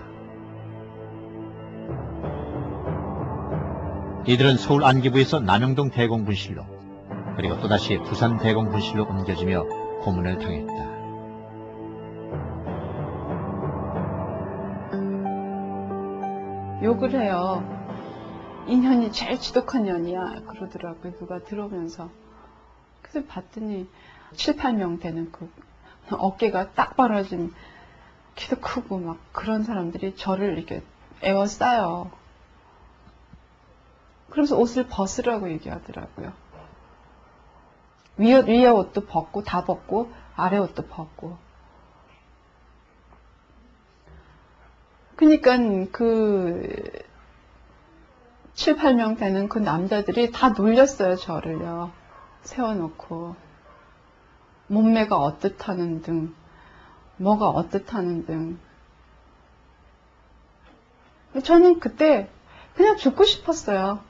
이들은 서울 안기부에서 남영동 대공분실로 그리고 또다시 부산 대공분실로 옮겨지며 고문을 당했다. 욕을 해요. 이 년이 제일 지독한 년이야 그러더라고요. 누가 들어오면서. 그래서 봤더니 7, 8명 되는 그 어깨가 딱 벌어진 키도 크고 막 그런 사람들이 저를 이렇게 에워싸요. 그러면서 옷을 벗으라고 얘기하더라고요. 위에 옷도 벗고 다 벗고 아래 옷도 벗고. 그러니까 그 7, 8명 되는 그 남자들이 다 놀렸어요. 저를요. 세워놓고 몸매가 어떻다는 등 뭐가 어떻다는 등 저는 그때 그냥 죽고 싶었어요.